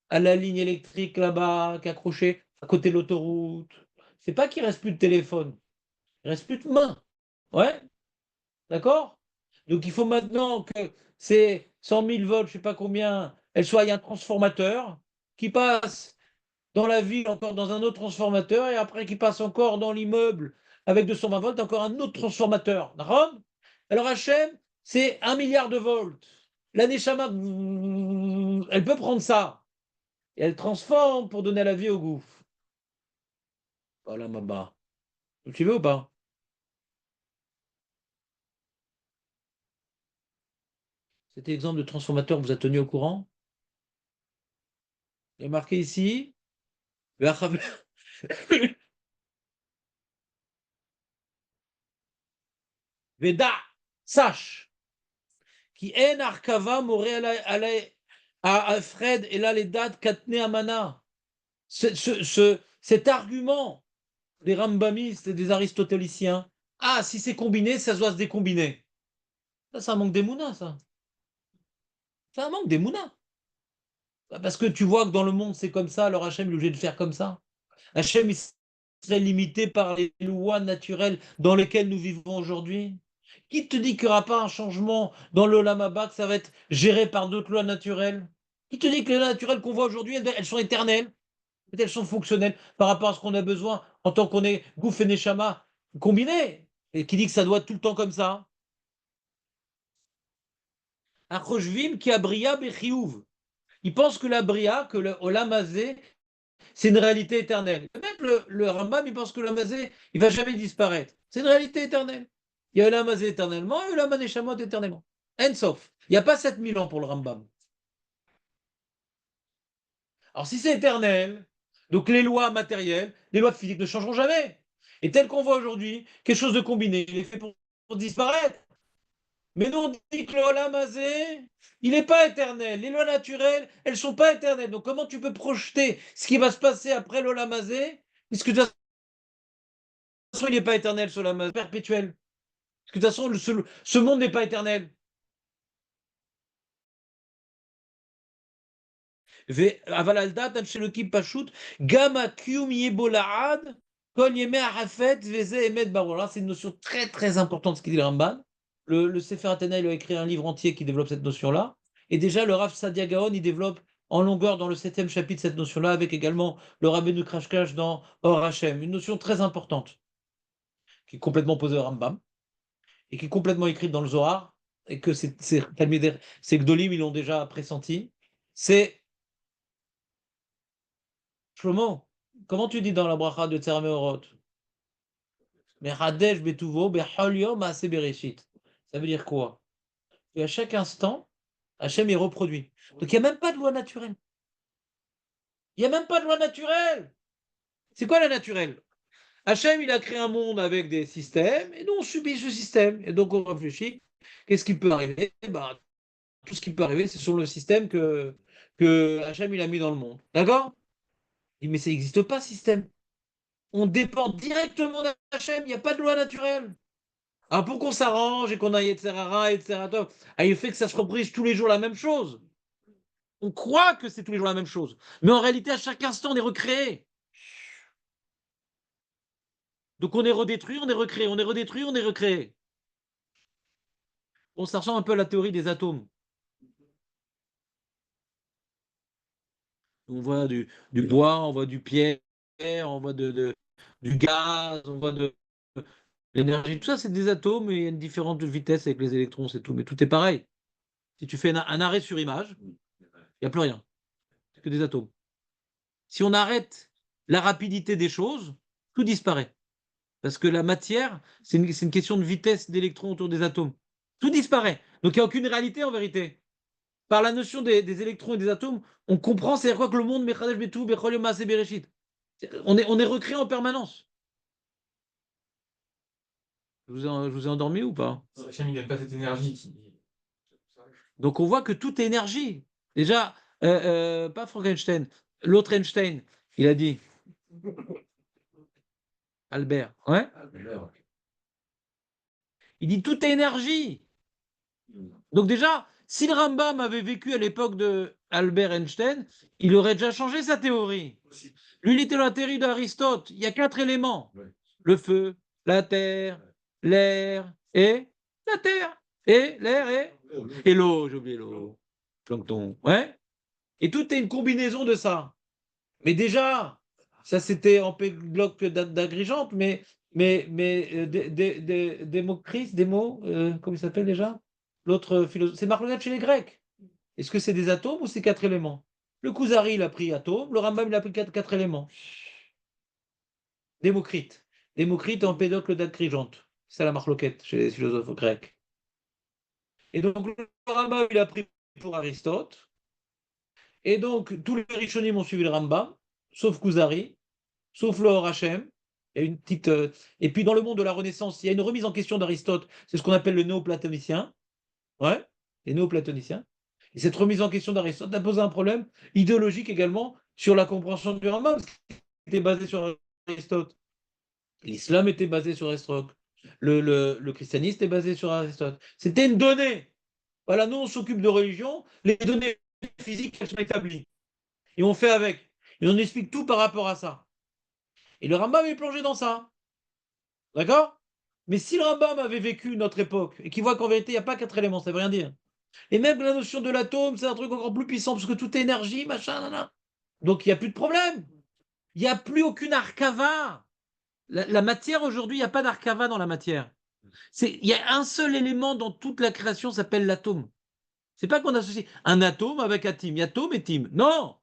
à la ligne électrique là-bas, qui est accrochée à côté de l'autoroute, c'est pas qu'il reste plus de téléphone, il reste plus de main. Ouais, d'accord? Donc il faut maintenant que ces 100 000 volts, je ne sais pas combien, elles soient un transformateur qui passe dans la ville, encore dans un autre transformateur, et après qui passe encore dans l'immeuble avec 220 volts, encore un autre transformateur. D'accord? Alors Hachem, c'est 1 milliard de volts. La Neshama, elle peut prendre ça. Et elle transforme pour donner la vie au gouffre. Voilà, Maba. Tu veux ou pas? Cet exemple de transformateur vous a tenu au courant? Il est marqué ici. Veda, sache, qui en arkava moré à Fred et là les dates katne amana. Cet argument des rambamistes et des aristotéliciens, ah, si c'est combiné, ça doit se décombiner. Ça, c'est un manque d'émouna, ça. C'est un manque d'émouna. Parce que tu vois que dans le monde, c'est comme ça, alors Hachem est obligé de faire comme ça. Hachem, il serait limité par les lois naturelles dans lesquelles nous vivons aujourd'hui. Qui te dit qu'il n'y aura pas un changement dans le Lamaba, que ça va être géré par d'autres lois naturelles? Qui te dit que les lois naturelles qu'on voit aujourd'hui, elles sont éternelles? Elles sont fonctionnelles par rapport à ce qu'on a besoin en tant qu'on est Gouf et Neshama combinés? Et qui dit que ça doit être tout le temps comme ça? Achoshvim qui a bria bechiyuv. Ils pensent que la bria, que le olamazé, c'est une réalité éternelle. Même le Rambam, il pense que l'olamazé, il va jamais disparaître. C'est une réalité éternelle. Il y a olamazé éternellement et olam neshamot éternellement. Ensof. Il n'y a pas 7000 ans pour le Rambam. Alors si c'est éternel, donc les lois matérielles, les lois physiques ne changeront jamais. Et tel qu'on voit aujourd'hui, quelque chose de combiné, il est fait pour disparaître. Mais nous, on dit que le Olam Hazé, il n'est pas éternel. Les lois naturelles, elles ne sont pas éternelles. Donc, comment tu peux projeter ce qui va se passer après l'Olam Hazé, puisque de toute façon, il n'est pas éternel, ce Olam Hazé, perpétuel. Parce que de toute façon, ce monde n'est pas éternel. אבל על דעת אנשי אלוקים פשוט, גם הקיום יהיה בו לעד, כל ימי החפץ, וזה אמת ברור. Là, c'est une notion très très importante, ce qu'il dit le Ramban. Le Sefer Athéna, il a écrit un livre entier qui développe cette notion-là. Et déjà, le Rav Sadia Gaon, il développe en longueur dans le 7e chapitre cette notion-là, avec également le Rabbeinu Krashkash dans Or Hashem. Une notion très importante, qui est complètement posée au Rambam, et qui est complètement écrite dans le Zohar, et que c'est Gdolim, ils l'ont déjà pressenti. C'est Shlomo, comment tu dis dans la bracha de Tzer Meorot? Mechadesh betuvo bechol yom maaseh bereshit. Ça veut dire quoi? Et à chaque instant, Hachem est reproduit. Donc il n'y a même pas de loi naturelle. Il n'y a même pas de loi naturelle. C'est quoi la naturelle? Hachem, il a créé un monde avec des systèmes, et nous, on subit ce système. Et donc, on réfléchit, qu'est-ce qui peut arriver? Ben, tout ce qui peut arriver, c'est sur le système que Hachem, il a mis dans le monde. D'accord? Il dit, mais ça n'existe pas, ce système. On dépend directement d'Hachem, il n'y a pas de loi naturelle. Alors pour qu'on s'arrange et qu'on aille etc. Il fait que ça se reprise tous les jours la même chose. On croit que c'est tous les jours la même chose. Mais en réalité, à chaque instant, on est recréé. Donc on est redétruit, on est recréé, on est redétruit, on est recréé. Bon, ça ressemble un peu à la théorie des atomes. On voit du bois, on voit du pierre, on voit du gaz, on voit de l'énergie. Tout ça, c'est des atomes et il y a une différence de vitesse avec les électrons, c'est tout. Mais tout est pareil. Si tu fais un arrêt sur image, il n'y a plus rien. C'est que des atomes. Si on arrête la rapidité des choses, tout disparaît. Parce que la matière, c'est une question de vitesse d'électrons autour des atomes. Tout disparaît. Donc il n'y a aucune réalité en vérité. Par la notion des électrons et des atomes, on comprend c'est quoi que le monde, on est recréé en permanence. Je vous ai endormi ou pas? Hachem, il n'aime pas cette énergie qui. Donc on voit que tout est énergie. Déjà, pas Frankenstein, l'autre Einstein, il a dit. Albert, ouais. Il dit tout est énergie. Donc déjà, si le Rambam avait vécu à l'époque de Albert Einstein, il aurait déjà changé sa théorie. Lui, il était dans la théorie d'Aristote. Il y a 4 éléments. Le feu, la terre, l'air et la terre. Et l'air et l'eau, j'ai oublié l'eau. Plancton. Ouais. Et tout est une combinaison de ça. Mais déjà, ça c'était en bloc d'Agrigente, Démocrite, comment il s'appelle déjà? L'autre philosophe, c'est Marc chez les Grecs. Est-ce que c'est des atomes ou c'est 4 éléments? Le Kuzari, il a pris atome, le Rambam, il a pris 4 éléments. Démocrite. Démocrite en Empédocle d'Agrigente. C'est ça la marloquette chez les philosophes grecs. Et donc, le Rambam, il a pris pour Aristote. Et donc, tous les Rishonim ont suivi le Rambam, sauf Kuzari, sauf le Or Hashem. Il y a une petite, et puis dans le monde de la Renaissance, il y a une remise en question d'Aristote, c'est ce qu'on appelle le néoplatonicien. Ouais, les néoplatoniciens. Et cette remise en question d'Aristote a posé un problème idéologique également sur la compréhension du Rambam, parce qu'il était basé sur Aristote. L'islam était basé sur Aristote. Le christianisme est basé sur Aristote. C'était une donnée. Voilà, nous on s'occupe de religion, les données physiques, elles sont établies. Et on fait avec. Et on explique tout par rapport à ça. Et le Rambam est plongé dans ça. D'accord? Mais si le Rambam avait vécu notre époque et qu'il voit qu'en vérité, il n'y a pas 4 éléments, ça ne veut rien dire. Et même la notion de l'atome, c'est un truc encore plus puissant parce que tout est énergie, machin, nanana. Donc il n'y a plus de problème. Il n'y a plus aucune arcava. La matière aujourd'hui, il n'y a pas d'arcava dans la matière. Il y a un seul élément dans toute la création, ça s'appelle l'atome. C'est pas qu'on associe un atome avec un tim. Il y a atome et tim. Non!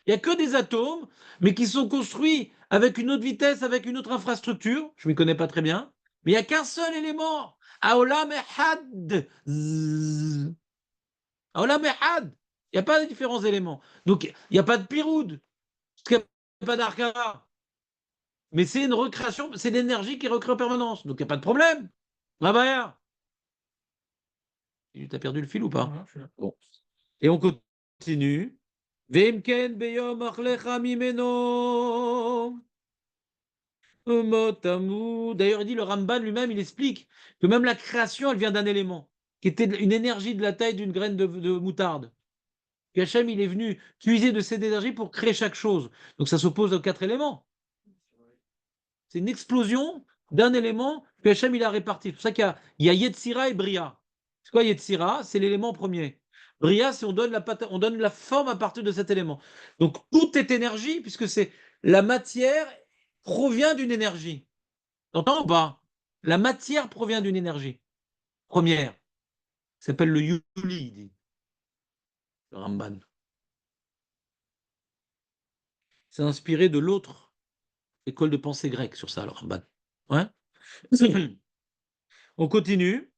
Il n'y a que des atomes, mais qui sont construits avec une autre vitesse, avec une autre infrastructure. Je ne m'y connais pas très bien. Mais il n'y a qu'un seul élément. Aolam Ehad. Aolam Ehad. Il n'y a pas de différents éléments. Donc, il n'y a pas de piroud. Il n'y a pas d'arkara. Mais c'est une recréation, c'est l'énergie qui recrée en permanence. Donc, il n'y a pas de problème. Rabaya. Tu as perdu le fil ou pas? Non, je suis là. Bon. Et on continue. Vemken beyom achlecha mimeno. D'ailleurs, il dit le Ramban lui-même, il explique que même la création, elle vient d'un élément, qui était une énergie de la taille d'une graine de moutarde. Qu'Hachem, il est venu puiser de cette énergie pour créer chaque chose. Donc ça s'oppose aux 4 éléments. C'est une explosion d'un élément que Hachem, il a réparti. C'est pour ça qu'il y a Yetzira et Bria. C'est quoi Yetzira? C'est l'élément premier. Bria, c'est on donne la forme à partir de cet élément. Donc toute est énergie, puisque c'est la matière provient d'une énergie. T'entends ou pas? La matière provient d'une énergie première. Ça s'appelle le Yuli, il dit, le Ramban. C'est inspiré de l'autre école de pensée grecque sur ça, le Ramban. Ouais. On continue.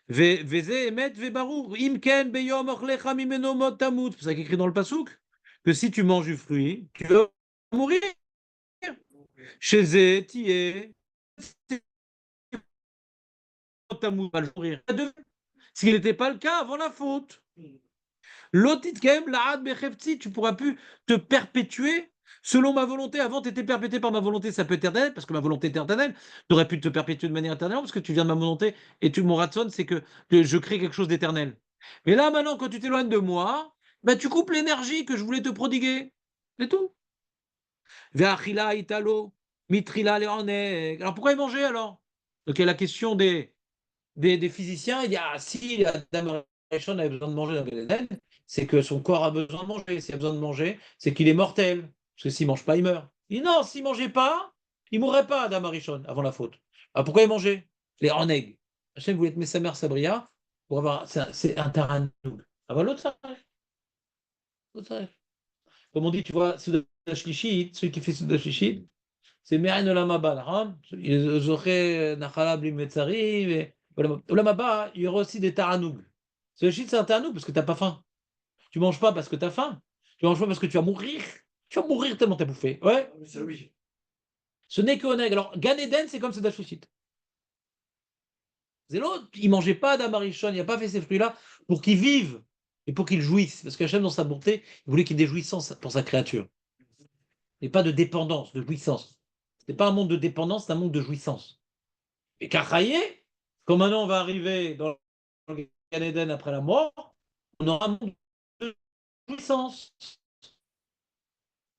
C'est pour ça qu'il écrit dans le Passouk que si tu manges du fruit, tu vas mourir. Chez Zé, Tié, mourir. Ce qui n'était pas le cas avant la faute. L'otitkem, la tu pourras plus te perpétuer selon ma volonté. Avant, tu étais perpétué par ma volonté, ça peut être éternel, parce que ma volonté est éternelle. Tu aurais pu te perpétuer de manière éternelle, parce que tu viens de ma volonté, et mon ratson, c'est que je crée quelque chose d'éternel. Mais là, maintenant, quand tu t'éloignes de moi, ben, tu coupes l'énergie que je voulais te prodiguer. C'est tout. Ve'achila italo, mitrila leoneg. Alors pourquoi il mangeait alors? Donc il y a la question des physiciens. Il y a si Adam Rishon avait besoin de manger dans le Gan Eden, c'est que son corps a besoin de manger. S'il a besoin de manger, c'est qu'il est mortel. Parce que s'il ne mange pas, il meurt. Il dit non, s'il ne mangeait pas, il ne mourrait pas, Adam Rishon, avant la faute. Alors pourquoi il mangeait? Les Oneg. Hachem voulait mettre sa mère Sabria pour avoir. C'est un taranoug. Ah bah l'autre, ça arrive. L'autre, ça arrive. Comme on dit, tu vois, Souda Shlichit, celui qui fait Souda Shlichit, c'est Me'ain Olam Haba, נכון? Il זוכה נחלה בלי מצרים, Olam Haba, il y aura aussi des taranoug. Ce shit, c'est un taranoug parce que tu n'as pas faim. Tu manges pas parce que tu as faim. Tu manges pas parce que tu vas mourir. Tu vas mourir tellement tu as bouffé. Ouais. Ça, oui. Ce n'est que Oneg. Alors, Gan Eden, c'est comme Souda Shlichit. C'est l'autre, il mangeait pas d'Amarishon, il n'a pas fait ces fruits-là pour qu'ils vivent et pour qu'ils jouissent. Parce qu'Hachem, dans sa bonté, il voulait qu'il y ait des jouissances pour sa créature. Et pas de dépendance, de jouissance. Ce n'est pas un monde de dépendance, c'est un monde de jouissance. Et Kachaye, comme maintenant on va arriver dans le Gan Eden après la mort, on aura un monde de jouissance.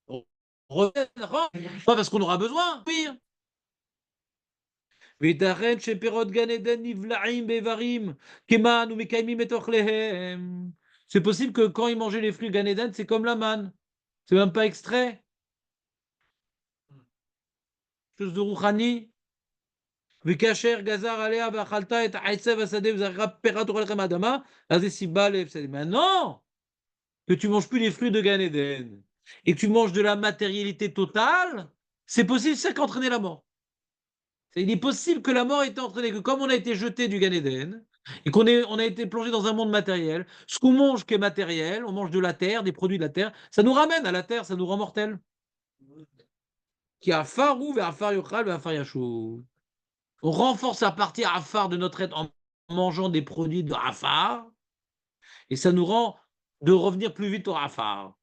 On reviendra, pas parce qu'on aura besoin, oui. ויתכן שפירות גן עדן נבלעים באיברים, כמן ומקיימים את אוכליהם. C'est possible que quand ils mangeaient les fruits Gan Eden, c'est comme la manne. C'est même pas extrait. Chose de rouchani. וכאשר גזר עליה ואכלת את העצב השדה וזרקה פירת אוכלכם האדמה, אז זה סיבה להפסד. Maintenant que tu manges plus les fruits de Gan Eden et que tu manges de la matérialité totale, c'est possible, c'est qu'entraîner la mort. Il est possible que la mort ait été entraînée, que comme on a été jeté du Gan Eden, et on a été plongé dans un monde matériel, ce qu'on mange qui est matériel, on mange de la terre, des produits de la terre, ça nous ramène à la terre, ça nous rend mortels. Qui a farou vers afar yochal vers afar yachou. On renforce la partie afar de notre être en mangeant des produits de afar, et ça nous rend de revenir plus vite au afar.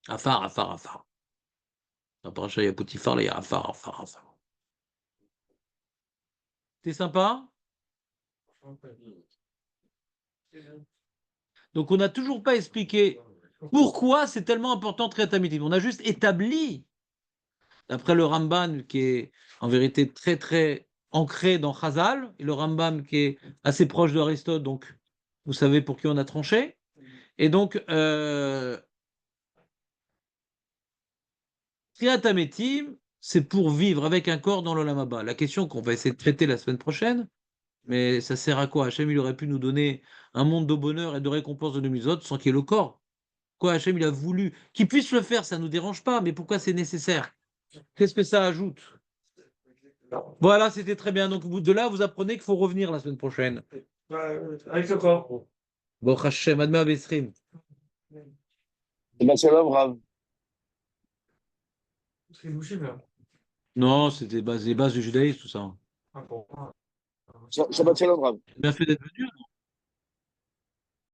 Afar, afar, afar. Après, il y a Poutifar, là, il y a afar, afar, afar. C'est sympa? Donc, on n'a toujours pas expliqué pourquoi c'est tellement important de Triat Amitim. On a juste établi, d'après le Ramban, qui est en vérité très très ancré dans Chazal, et le Rambam qui est assez proche d'Aristote, donc vous savez pour qui on a tranché. Et donc, Triat Amitim, c'est pour vivre avec un corps dans l'Olam Haba. La question qu'on va essayer de traiter la semaine prochaine, mais ça sert à quoi? Hachem, il aurait pu nous donner un monde de bonheur et de récompense de nos misotes sans qu'il y ait le corps. Quoi, Hachem, il a voulu qu'il puisse le faire, ça ne nous dérange pas, mais pourquoi c'est nécessaire? Qu'est-ce que ça ajoute? Voilà, c'était très bien. Donc, de là, vous apprenez qu'il faut revenir la semaine prochaine. Avec le corps. Bon, Hachem, Adma Besrim. Shabbat shalom, Rav. C'est bouché, là. Non, c'était les bases du judaïsme, tout ça. Ah, bon. Shabbat shalom, Rav. Bien fait d'être venu.